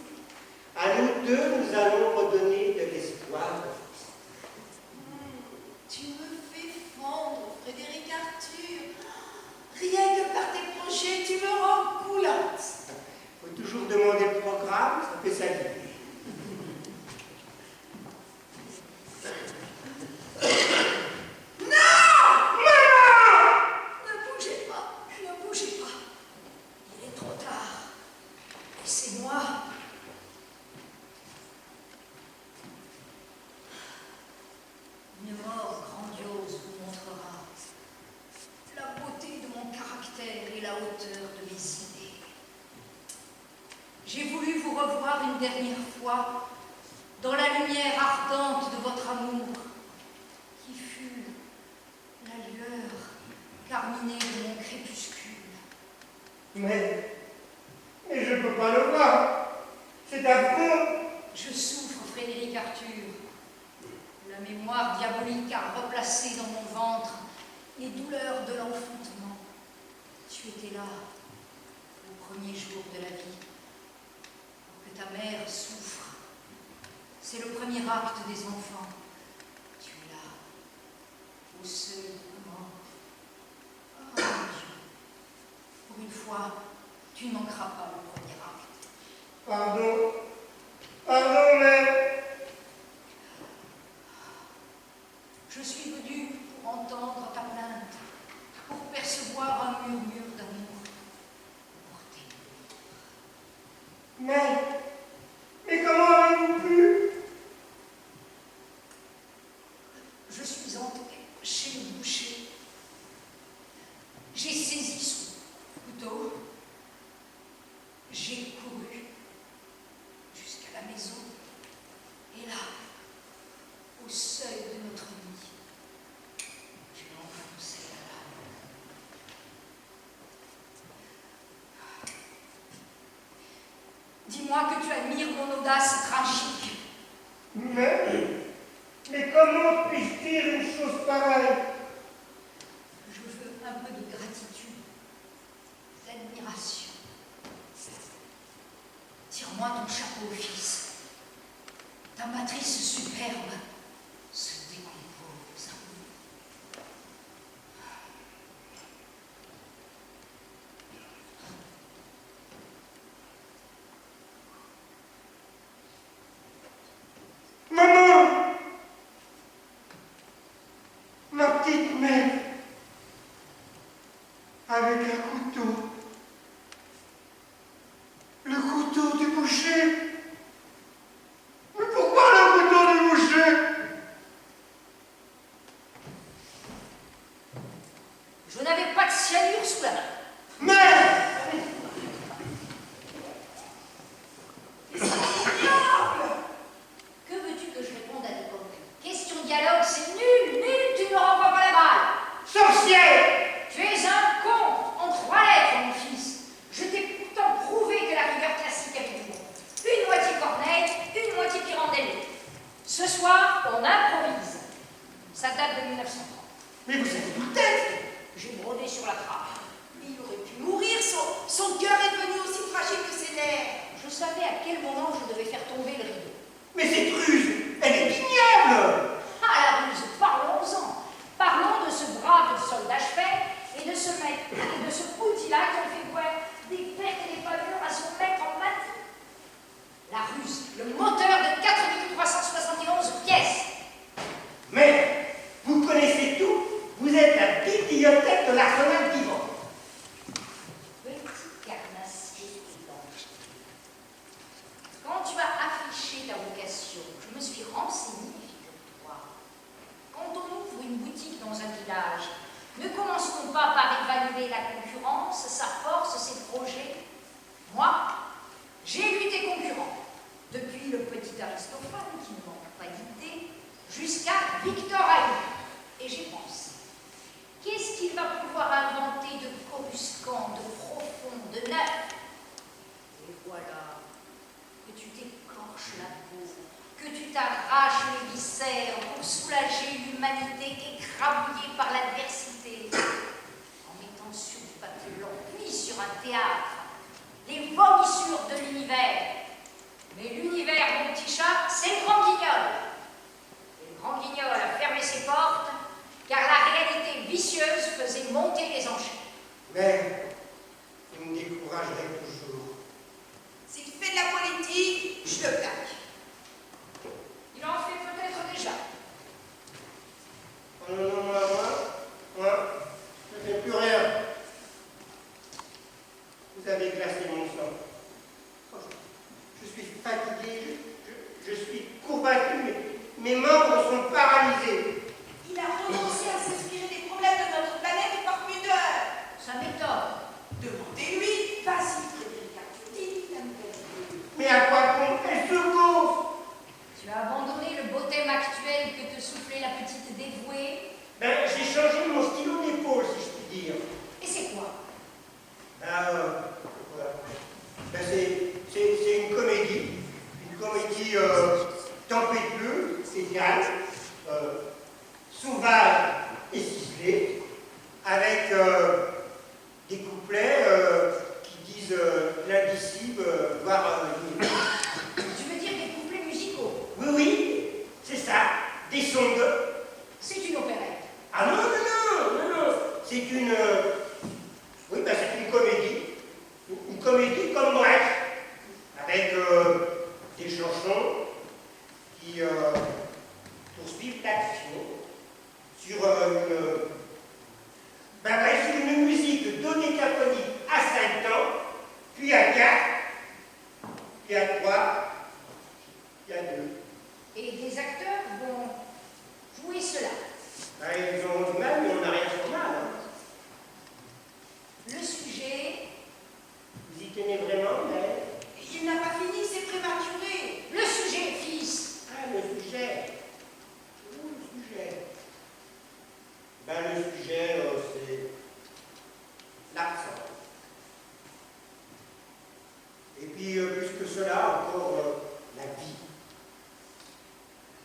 À nous deux, nous allons redonner de l'espoir. Tu me fais fondre, Frédéric Arthur. Rien que par tes projets, tu me rends coulante. Faut toujours demander le programme, ça fait saliver. Ne bougez pas, ne bougez pas. Il est trop tard. Laissez-moi. Une mort grandiose vous montrera la beauté de mon caractère et la hauteur de mes idées. J'ai voulu vous revoir une dernière fois dans la lumière ardente de votre amour, qui fut la lueur carminée de mon crépuscule. Mais pas. C'est affreux. Je souffre, Frédéric Arthur. La mémoire diabolique a replacé dans mon ventre les douleurs de l'enfantement. Tu étais là, au premier jour de la vie, pour que ta mère souffre. C'est le premier acte des enfants. Tu es là, au seuil de la mort. Oh, mon Dieu. Pour une fois, tu ne manqueras pas le premier acte. Pardon. Pardon, mère. Je suis venue pour entendre ta plainte, pour percevoir un murmure d'amour, pour t'aimer. Mais comment avez-vous pu? Je suis entrée chez le boucher. J'ai saisi son couteau. J'ai couru jusqu'à la maison. Et là, au seuil de notre lit, j'ai enfoncé la lame. Dis-moi que tu admires mon audace tragique. Mais comment puis-je dire une chose pareille? Je veux un peu de gratitude, d'admiration. Tire-moi ton chapeau, fils. Ta matrice superbe se décompose. Maman! Ma petite mère, avec un couteau. Le couteau du boucher. Mais pourquoi le couteau du boucher? Je n'avais pas de cyanure sous la main. Mère! Que veux-tu que je réponde à tes contenus? Question dialogue, c'est nul, tu ne me renvoies pas la balle. Sorcière! Tu es un con, en 3 lettres, mon fils. Je t'ai pourtant prouvé que la rigueur classique est tout bon. Une moitié Corneille, une moitié Pirandello. Ce soir, on improvise. Ça date de 1930. Mais vous êtes tout tête! J'ai brodé sur la trappe. Il aurait pu mourir, son cœur est devenu aussi fragile que ses nerfs. Je savais à quel moment je devais faire tomber le rideau. Mais cette ruse, elle est ignoble! Ah, la ruse, parlons-en. Parlons de ce brave soldat fait et de ce outil-là qui en fait voir des pertes et des pavures à son maître en matin. La ruse, le moteur de 4,371 pièces. Mais vous connaissez tout, vous êtes la bibliothèque de l'arsenal vivant. Petit carnassier et danger. Quand tu as affiché ta vocation, je me suis renseignée, figure-toi. Quand on ouvre une boutique dans un village, ne commence-t-on pas par évaluer la concurrence, sa force, ses projets? Moi, j'ai lu tes concurrents, depuis le petit Aristophane qui ne manque pas d'idées, jusqu'à Victor Hugo. Et j'ai pensé, qu'est-ce qu'il va pouvoir inventer de coruscant, de profond, de neuf? Et voilà que tu t'écorches la peau, que tu t'arraches les viscères pour soulager l'humanité écrabouillée par l'adversité, en mettant sur du papier blanc, puis sur un théâtre, les vomissures de l'univers. Mais l'univers, mon petit chat, c'est le grand guignol. Et le grand guignol a fermé ses portes, car la réalité vicieuse faisait monter les enchères. Mais vous me découragerez toujours. S'il fait de la politique, je le plaque. Il en fait peut-être déjà. Oh non, non, moi, je ne fais plus rien. Vous avez glacé mon sang. Oh, je suis fatigué, je suis courbattu, mes membres sont paralysés. Il a renoncé à s'inspirer des problèmes de notre planète par pudeur. Ça m'étonne. Demandez-lui, vas-y, Frédéric Arthur, dis la nouvelle idée. Mais à quoi compte elle secours? Tu as abandonné le beau thème actuel que te soufflait la petite dévouée. Ben, j'ai changé mon stylo d'épaule, si je puis dire. Et c'est quoi? Voilà. Ben, c'est puis à 4, puis à 3, puis à 2. Et des acteurs vont jouer cela. Ben, ils ont du mal, mais on n'a rien sur mal. Hein. Le sujet, Vous y tenez vraiment, mais... Il n'a pas fini, c'est prématuré. le sujet, fils. Ah, le sujet. Où le sujet? Ben, le sujet, c'est l'absence. Et puis, plus que cela, encore la vie.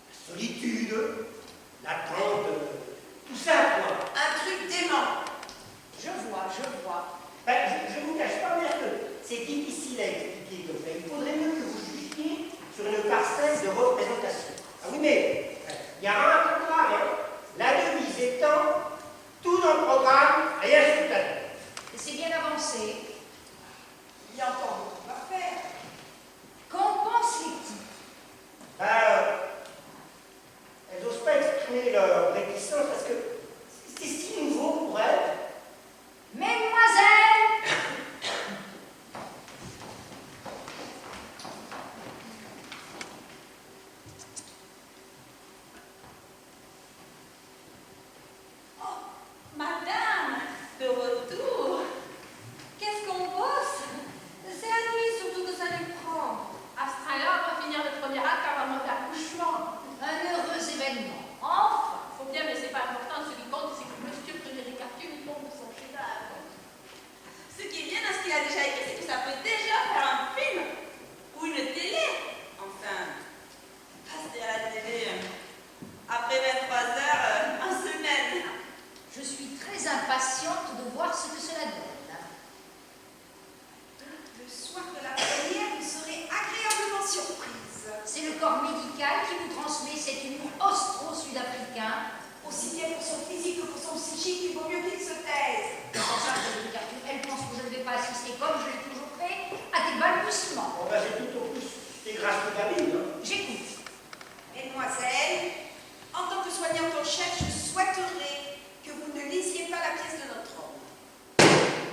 La solitude, l'attente, tout ça, quoi. Un truc dément. Je vois. Ben, je ne vous cache pas, mais que c'est difficile à expliquer comme ça. Il faudrait mieux que vous jugiez sur une parcelle de représentation. Ah oui, mais il y a un programme, hein. La devise étant tout dans le programme, rien sur ta tête. Et c'est bien avancé. Il y a encore beaucoup à faire. Qu'en pensent les types? Ben, elles n'osent pas exprimer leur réticence parce que c'est si nouveau pour elles. Mesdemoiselles, Madame, de retour. Qu'est-ce qu'on bosse? C'est la nuit surtout que ça les prend. À ce train-là, on va finir le premier acte avant mon accouchement. un heureux événement. Enfin, Faut bien, mais c'est pas important. Ce qui compte, c'est que Monsieur Frédéric Arthur il tombe de son chef-d'œuvre. Ce qui est bien dans ce qu'il a déjà écrit, c'est que ça peut déjà faire un film ou une télé. Enfin, passer à la télé après 23 heures en semaine. je suis très impatiente de voir ce que cela donne. Le soir de la première, vous serez agréablement surprise. C'est le corps médical qui vous transmet cet humour austro-sud-africain. Aussi bien pour son physique que pour son psychique, il vaut mieux qu'il se taise. Pour ça, Frédéric Arthur, elle pense que je ne vais pas assister, comme je l'ai toujours fait, à des balbutiements. Bon, ben, c'est tout au plus des grâces de famille, hein. J'écoute. Mesdemoiselles, en tant que soignante en chef, je souhaiterais que vous ne lisiez pas la pièce de notre homme.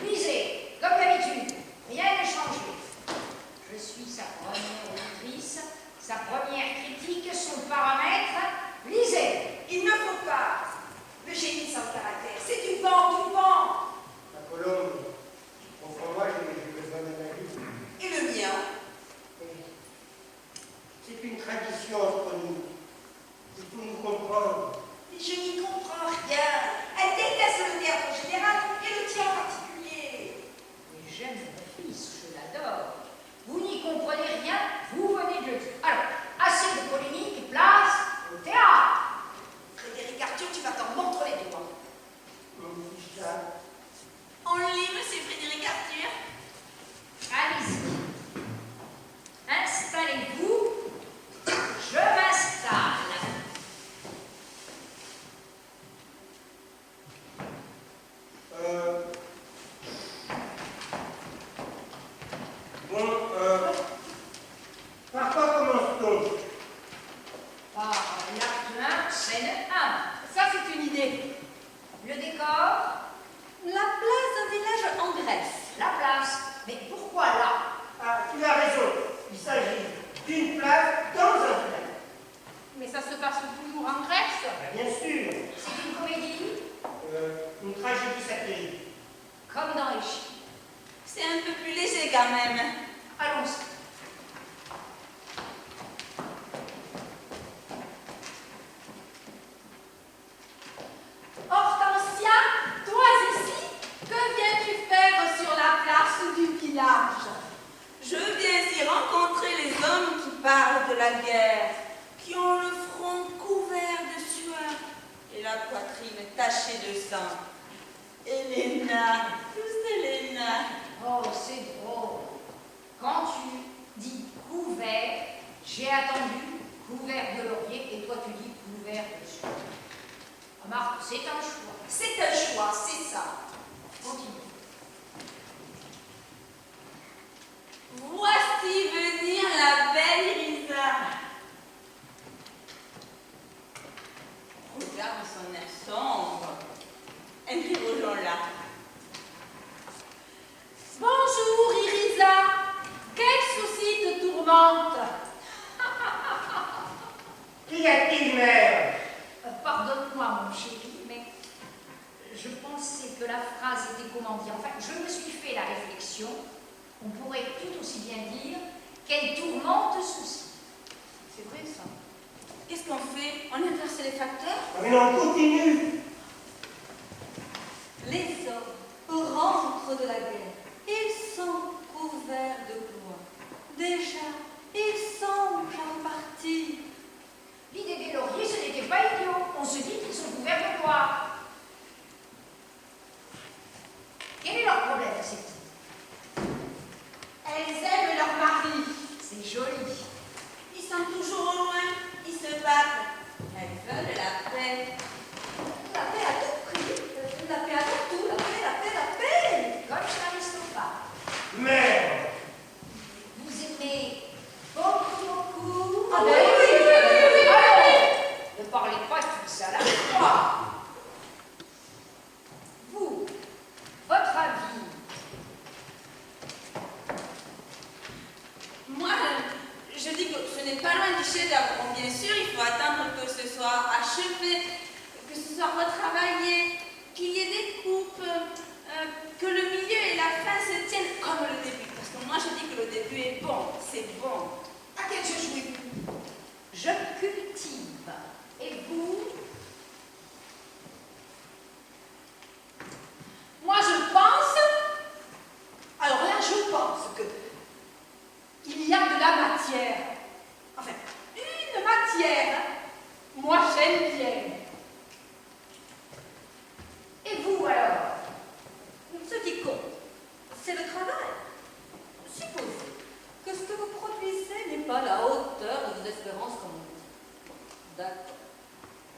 Lisez, comme d'habitude, rien n'est changé. Je suis sa première auditrice, sa première critique, son paramètre. Lisez. Il ne faut pas. Le génie sans caractère, c'est du vent, du vent. La colombe, comprends-moi, j'ai besoin d'un avis. Et le mien? C'est une tradition entre nous. Il faut nous comprendre. Mais je n'y comprends rien. Elle déteste le théâtre en général et le tien en particulier. Mais j'aime mon fils, je l'adore. Vous n'y comprenez rien, vous venez de le dire. Alors, assez de polémique, place au théâtre. Frédéric Arthur, tu vas t'en mordre les doigts. Mon petit chat. On lit Monsieur Frédéric Arthur. Allez-y. Installez-vous. Je m'installe. Bon, par quoi commence-t-on? Par l'acte 1, scène 1. Ça, c'est une idée. Le décor, La place d'un village en Grèce. la place. Mais pourquoi là? Ah, tu as raison. Il s'agit d'une place dans un village. Mais ça se passe toujours en Grèce. Ah, bien sûr. C'est une comédie, Une tragédie satirique. comme dans les chiens. C'est un peu plus léger quand même. Allons-y. Hortensia, toi ici, que viens-tu faire sur la place du village? Je viens y rencontrer les hommes qui parlent de la guerre, qui ont le front couvert de sueur et la poitrine tachée de sang. Elena, tous Elena. Oh, c'est drôle. Quand tu dis couvert, j'ai attendu couvert de laurier et toi tu dis couvert de sueur. Remarque, c'est un choix. C'est un choix, c'est ça. Continue. Voici venir la belle Irisa. Regarde son air sombre. Interrogeons-la. pulsions, on pourrait tout aussi bien dire qu'elle tourmente ceci. C'est vrai ça. Qu'est-ce qu'on fait? On inverse les facteurs? Ah, mais non, on continue. Les hommes rentrent de la guerre. Ils sont couverts de gloire. Déjà, ils songent à repartir. L'idée des lauriers, ce n'était pas idiot. On se dit qu'ils sont couverts de gloire. Quel est leur problème à ces filles? Elles aiment leur mari. C'est joli. Ils sont toujours au loin. Ils se battent. Elles veulent la paix. La paix à tout prix. La paix à tout. La paix, la paix, la paix. Comme Aristophane. Merde. Vous aimez beaucoup, beaucoup. Ah ben oui. Alors, ne parlez pas de tout ça à la fois. Vous, votre avis. Moi, je dis que ce n'est pas loin du chef-d'œuvre. Bon, bien sûr, il faut attendre que ce soit achevé, que ce soit retravaillé, qu'il y ait des coupes, que le milieu et la fin se tiennent comme le début. Parce que moi, je dis que le début est bon, c'est bon. À quel jeu jouez-vous? Je cultive. Et vous? Moi, je pense, alors là, je pense que il y a de la matière. Enfin, une matière. Moi, j'aime bien. Et vous alors? Ce qui compte, c'est le travail. Supposez que ce que vous produisez n'est pas à la hauteur de vos espérances, comme on dit. D'accord.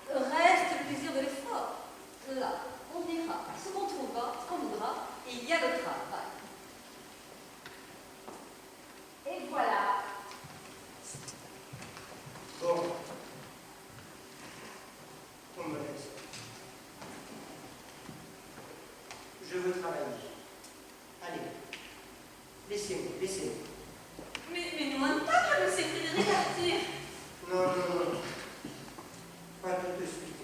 Reste le plaisir de l'effort. Là, on dira ce qu'on trouvera, ce qu'on voudra, et il y a le travail. Et voilà. Bon. On me laisse. Je veux travailler. Allez. Laissez-moi, laissez-moi. Mais nous, on parle, c'est Frédéric Arthur. Non, non, non. Pas tout de suite.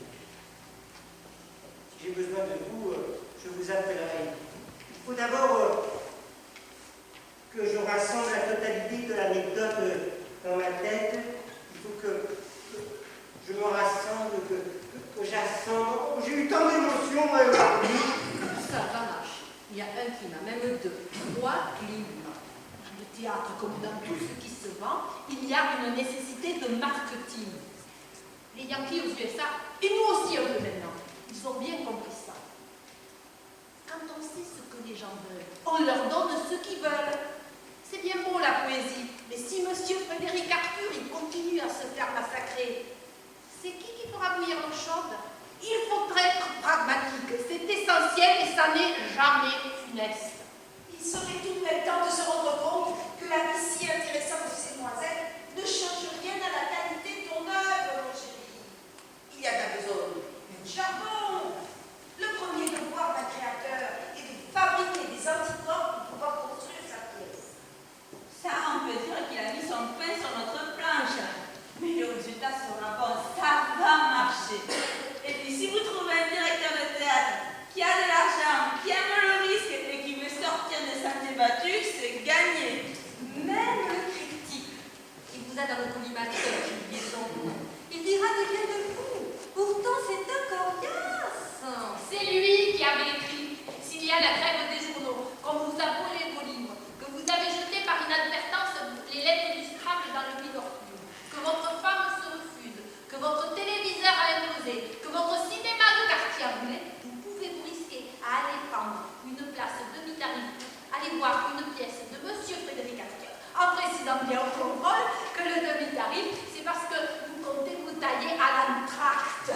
Si j'ai besoin de vous, je vous appellerai. Il faut d'abord que je rassemble la totalité de l'anecdote dans ma tête. Il faut que je me rassemble, que j'assemble. J'ai eu tant d'émotions. Ça va marcher. Il y a un climat, même deux, trois climats. Dans le théâtre, comme dans tout ce qui se vend, il y a une nécessité de marketing. Les Yankees aux USA, et nous aussi un peu maintenant, ils ont bien compris ça. Quand on sait ce que les gens veulent, on leur donne ce qu'ils veulent. C'est bien beau la poésie, mais si monsieur Frédéric Arthur, il continue à se faire massacrer, c'est qui fera bouillir l'eau chaude? Il faudrait être pragmatique, c'est essentiel et ça n'est jamais funeste. Il serait tout de même temps de se rendre compte que la vie si intéressante de ces demoiselles ne change rien à la qualité de ton œuvre, mon chéri. Il y a de la besogne, mais du charbon. Le premier devoir d'un créateur est de fabriquer des anticorps pour pouvoir construire sa pièce. Ça, on peut dire qu'il a mis son pain sur notre planche. Mais le résultat sera bon, ça va marcher. Et puis si vous trouvez un directeur de théâtre qui a de l'argent, qui aime le risque et qui veut sortir des sentiers battus, c'est gagné. Même le critique qui vous a dans le collimateur, qui dit son nom, il dira du bien de vous. Pourtant, c'est un coriace. C'est lui qui avait écrit s'il y a la grève des journaux, qu'on vous a volé vos livres, que vous avez jeté par inadvertance les lettres du Scrabble dans le Minorcule, que votre femme se refuse, que votre téléviseur a imposé, que votre cinéma de quartier a brûlé, vous pouvez vous risquer à aller prendre une place demi-tarif, aller voir une pièce de monsieur Frédéric Arthur, en précisant bien au contrôle que le demi-tarif, c'est parce que vous comptez vous tailler à l'entracte.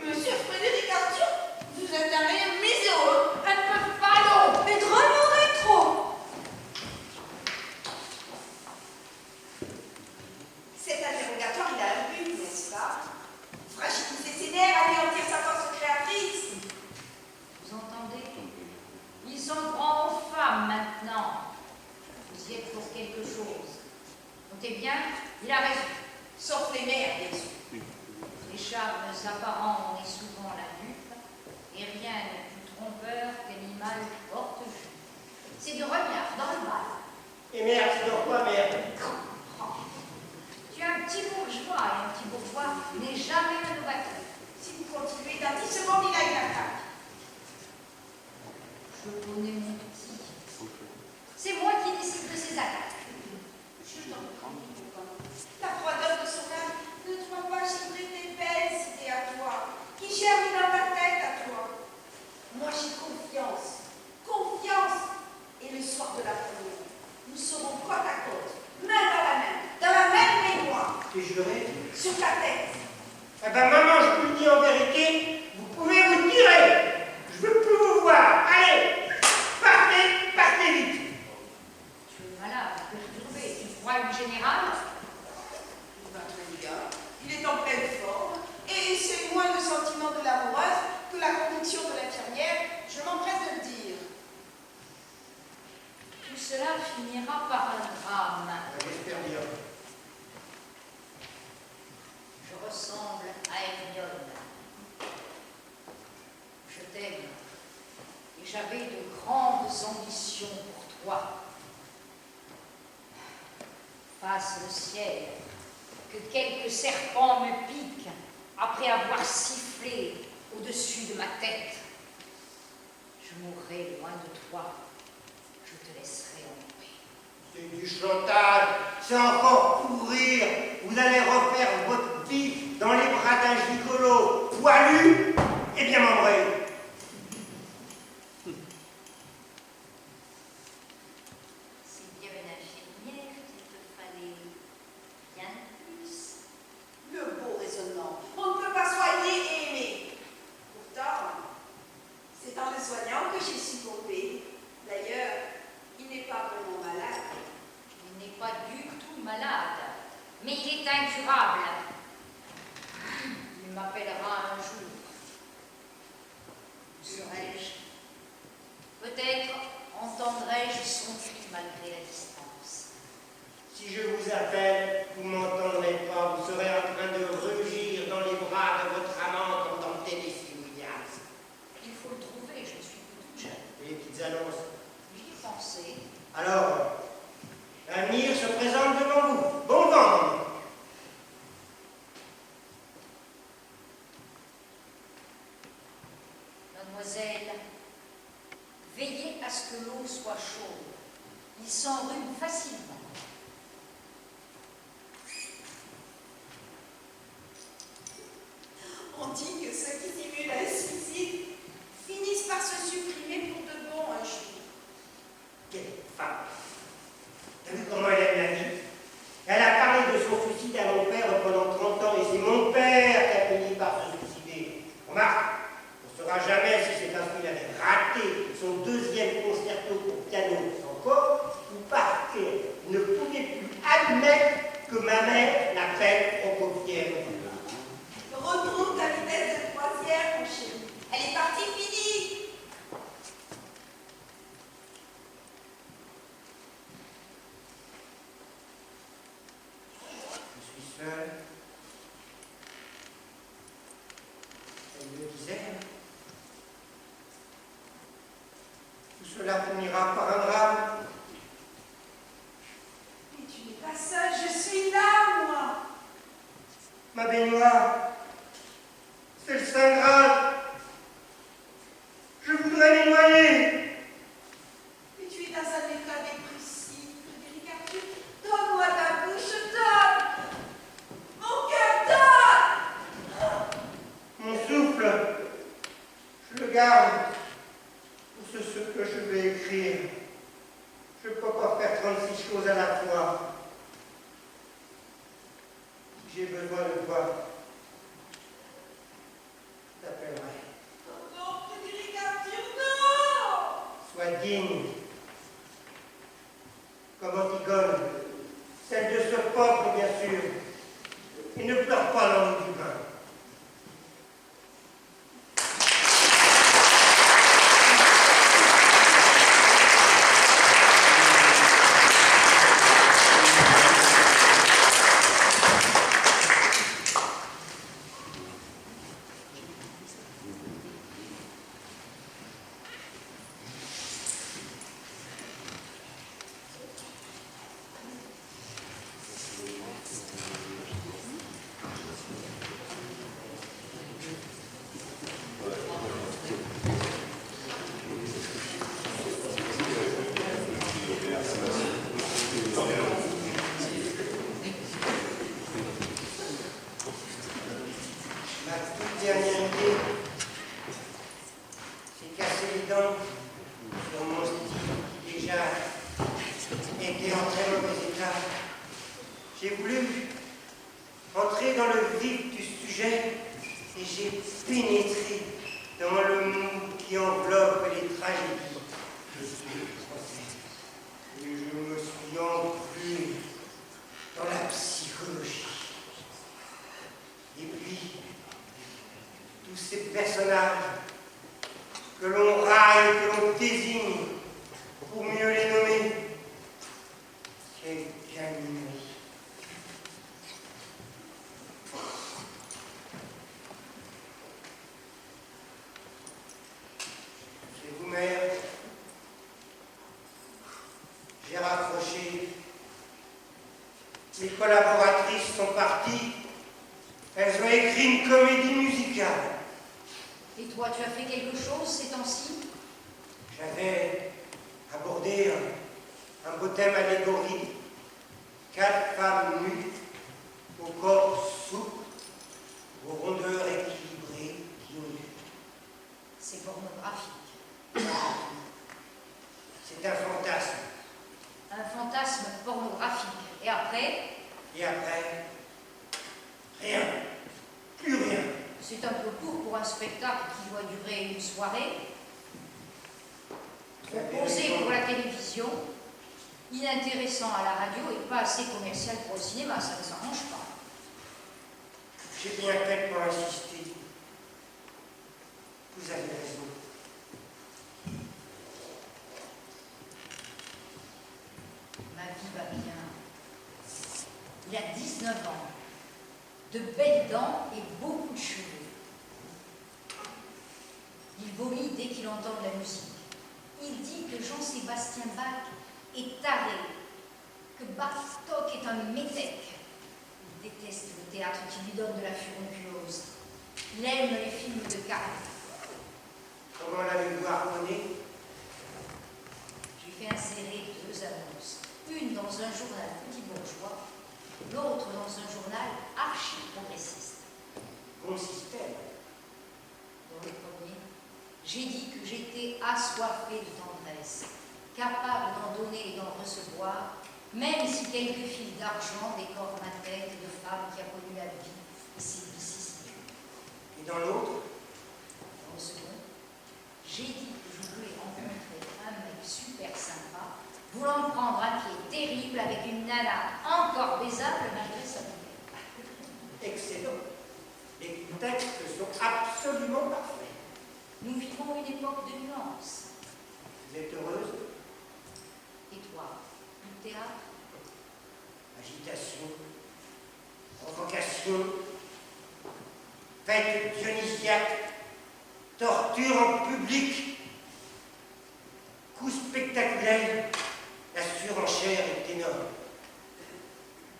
Monsieur Frédéric Arthur, vous êtes un rien miséreux. Un peu ballot, Mais drôlement rétro. Cet interrogatoire, il a un but, n'est-ce pas? Fragiliser ses nerfs, anéantir sa force créatrice. Vous entendez? Ils sont grands aux femmes maintenant. Vous y êtes pour quelque chose. Notez bien Je connais mon petit. C'est moi qui décide de ses attaques. Je t'en prie, Coquin. La froideur de son âme ne doit pas givrer tes belles idées à toi, qui germent dans ta tête à toi. Moi, j'ai confiance. Confiance. Et le soir de la première, nous serons côte à côte, main dans la même baignoire. Et je l'aurais Sur ta tête. Eh ben maman, je vous le dis en vérité, vous pouvez vous tirer. Je veux plus vous voir. Allez, partez vite. Tu es malade, perturbé. Tu crois une générale? Il va très bien. Il est en pleine forme. Et c'est moins le sentiment de l'amoureuse que la conviction de l'infirmière. Je m'empresse de le dire. Tout cela finira par un drame. J'espère bien. Je ressemble à Hermione. Je t'aime. Et j'avais de grandes ambitions pour toi. Fasse le ciel, que quelques serpents me piquent après avoir sifflé au-dessus de ma tête. Je mourrai loin de toi. Je te laisserai en paix. C'est du chantage, c'est encore pour rire. Vous allez refaire votre vie dans les bras d'un gigolo poilu et bien membré. C'est bien une infirmière qu'il te fallait bien plus. Le beau raisonnement. On ne peut pas soigner et aimer. Pourtant, c'est en le soignant que j'ai succombé. D'ailleurs, il n'est pas vraiment malade. Il n'est pas du tout malade, mais il est incurable. Il m'appellera un jour. Où serai-je? Peut-être entendrai-je son cri malgré la distance. Si je vous appelle, vous ne m'entendrez pas. Vous serez en train de rugir dans les bras de votre amant comme dans Tennessee Williams. Il faut le trouver, je ne suis plus toute jeune. Et les petites annonces. J'y ai pensé. Alors, l'avenir se présente devant vous. Bon vent, maman. Mademoiselle, veillez à ce que l'eau soit chaude. Il s'enrhume facilement. On dit que ceux qui simulent un suicide finissent par se supprimer pour de bon un jour. Quelle femme. T'as vu comment elle aime la vie? Elle a parlé de son suicide à mon père pendant 30 ans et c'est mon père qui a fini par se suicider. Remarque, on ne saura jamais si c'est parce qu'il avait raté son deuxième concerto pour piano sans corps ou parce qu'il ne pouvait plus admettre que ma mère l'appelle Procopière. Retrouve ta vitesse de croisière, mon chéri. Elle est partie finie. Je suis seul. Elle me disait. Tout cela finira par un drame. Mais tu n'es pas seule, je suis là, moi. Ma baignoire, c'est le Saint Graal. Je voudrais m'y noyer. Mais tu es dans un état dépressif, Frédéric Arthur. Donne-moi ta bouche, donne. Mon cœur, donne. Mon souffle, je le garde pour ce que je vais écrire. Je ne peux pas faire 36 choses à la fois. Si j'ai besoin de toi, je t'appellerai. Non, Frédéric Arthur, non. Sois digne, comme Antigone, celle de ce peuple, bien sûr, et ne pleure pas l'ennui du bain. dents sur mon style qui déjà était en très mauvais état. J'ai voulu entrer dans le vif du sujet et j'ai pénétré dans le monde qui enveloppe les tragédies de tous les procès. Et je me suis englué dans la psychologie. Et puis, tous ces personnages que l'on raille, que l'on désigne pour mieux les nommer, quelle caminerie. Chez vous, mère, j'ai raccroché. Mes collaboratrices sont parties. Elles ont écrit une comédie musicale. Et toi, tu as fait quelque chose ces temps-ci? J'avais abordé un beau thème allégorique. 4 femmes nues, au corps souple, aux rondeurs équilibrées qui ondulent. C'est pornographique. C'est un fantasme. Un fantasme pornographique. Et après, rien. Plus rien. c'est un peu court pour un spectacle qui doit durer une soirée. Trop posé pour la télévision, inintéressant à la radio et pas assez commercial pour le cinéma, ça ne s'arrange pas. J'ai bien fait pour insister. Vous avez raison. Ma vie va bien. Il a 19 ans, de belles dents et beaucoup de cheveux. Il vomit dès qu'il entend de la musique. Il dit que Jean-Sébastien Bach est taré, que Bartók est un métèque. Il déteste le théâtre qui lui donne de la furunculose. Il aime les films de Carré. Comment l'avez-vous harmonné? J'ai fait insérer 2 annonces. Une dans un journal petit bourgeois, l'autre dans un journal archi-progressiste. Bon système. Dans le premier, j'ai dit que j'étais assoiffée de tendresse, capable d'en donner et d'en recevoir, même si quelques fils d'argent décorent ma tête de femme qui a connu la vie et ses vicissitudes. Et dans l'autre? Dans le second, j'ai dit que je voulais rencontrer un mec super sympa, voulant prendre un pied terrible avec une nana encore baisable malgré sa vie. Excellent. Les textes sont absolument parfaits. Nous vivons une époque de nuances. Vous êtes heureuse? Et toi, le théâtre? Agitation, provocation, fête dionysiaque, torture en public, coups spectaculaires, la surenchère est énorme.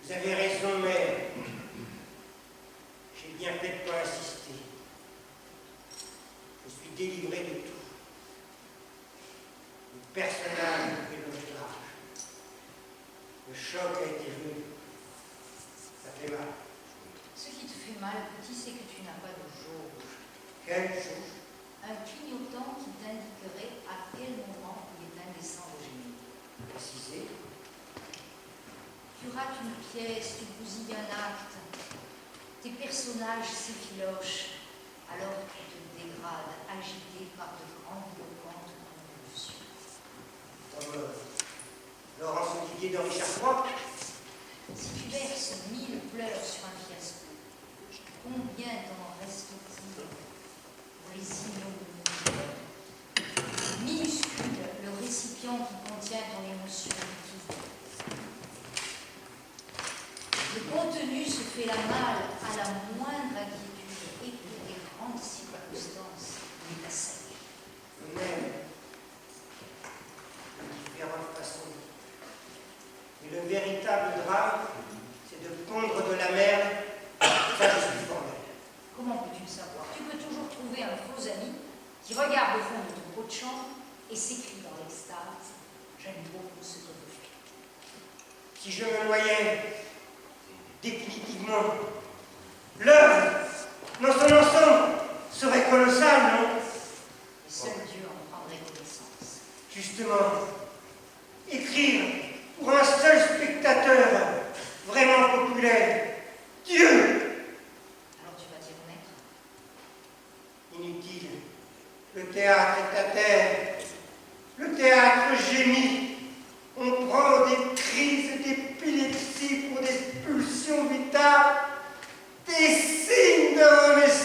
Vous avez raison, mère. J'ai bien fait de pas insister. Je suis délivré de tout. Le personnage me fait l'ombrage. Le choc a été rude. Ça fait mal. Ce qui te fait mal, petit, c'est que tu n'as pas de jauge. Quelle chose? Un clignotant qui t'indiquerait à quel moment il est indécent de gêner. Précisé. Tu rates une pièce, tu bousilles un acte. Tes personnages s'effilochent. Alors tu te dégrades, agité par de grandiloquentes convulsions. Comme Laurence Olivier de Richard III. Si tu verses 1000 pleurs sur un fiasco, combien t'en reste-t-il pour les ignominies? Minuscule le récipient qui contient ton émotion liquide. Le contenu se fait la malle à la moindre inquiétude et pour les grandes circonstances, il est à sec. Même de différentes façons. Mais le véritable drame, c'est de pondre de la merde. Ça, je suis formel. Comment peux-tu le savoir? Tu peux toujours trouver un faux ami qui regarde au fond de ton pot de chambre et s'écrie dans l'extase: j'aime beaucoup ce que vous faites. Si je me noyais définitivement, l'œuvre, dans son ensemble, serait colossale, non? Et seul Dieu en prendrait Justement, écrire pour un seul spectateur vraiment populaire. Dieu! Alors tu vas t'y remettre? Inutile. Le théâtre est à terre. Le théâtre gémit. On prend des crises d'épilepsie pour des pulsions vitales. Des signes de renaissance.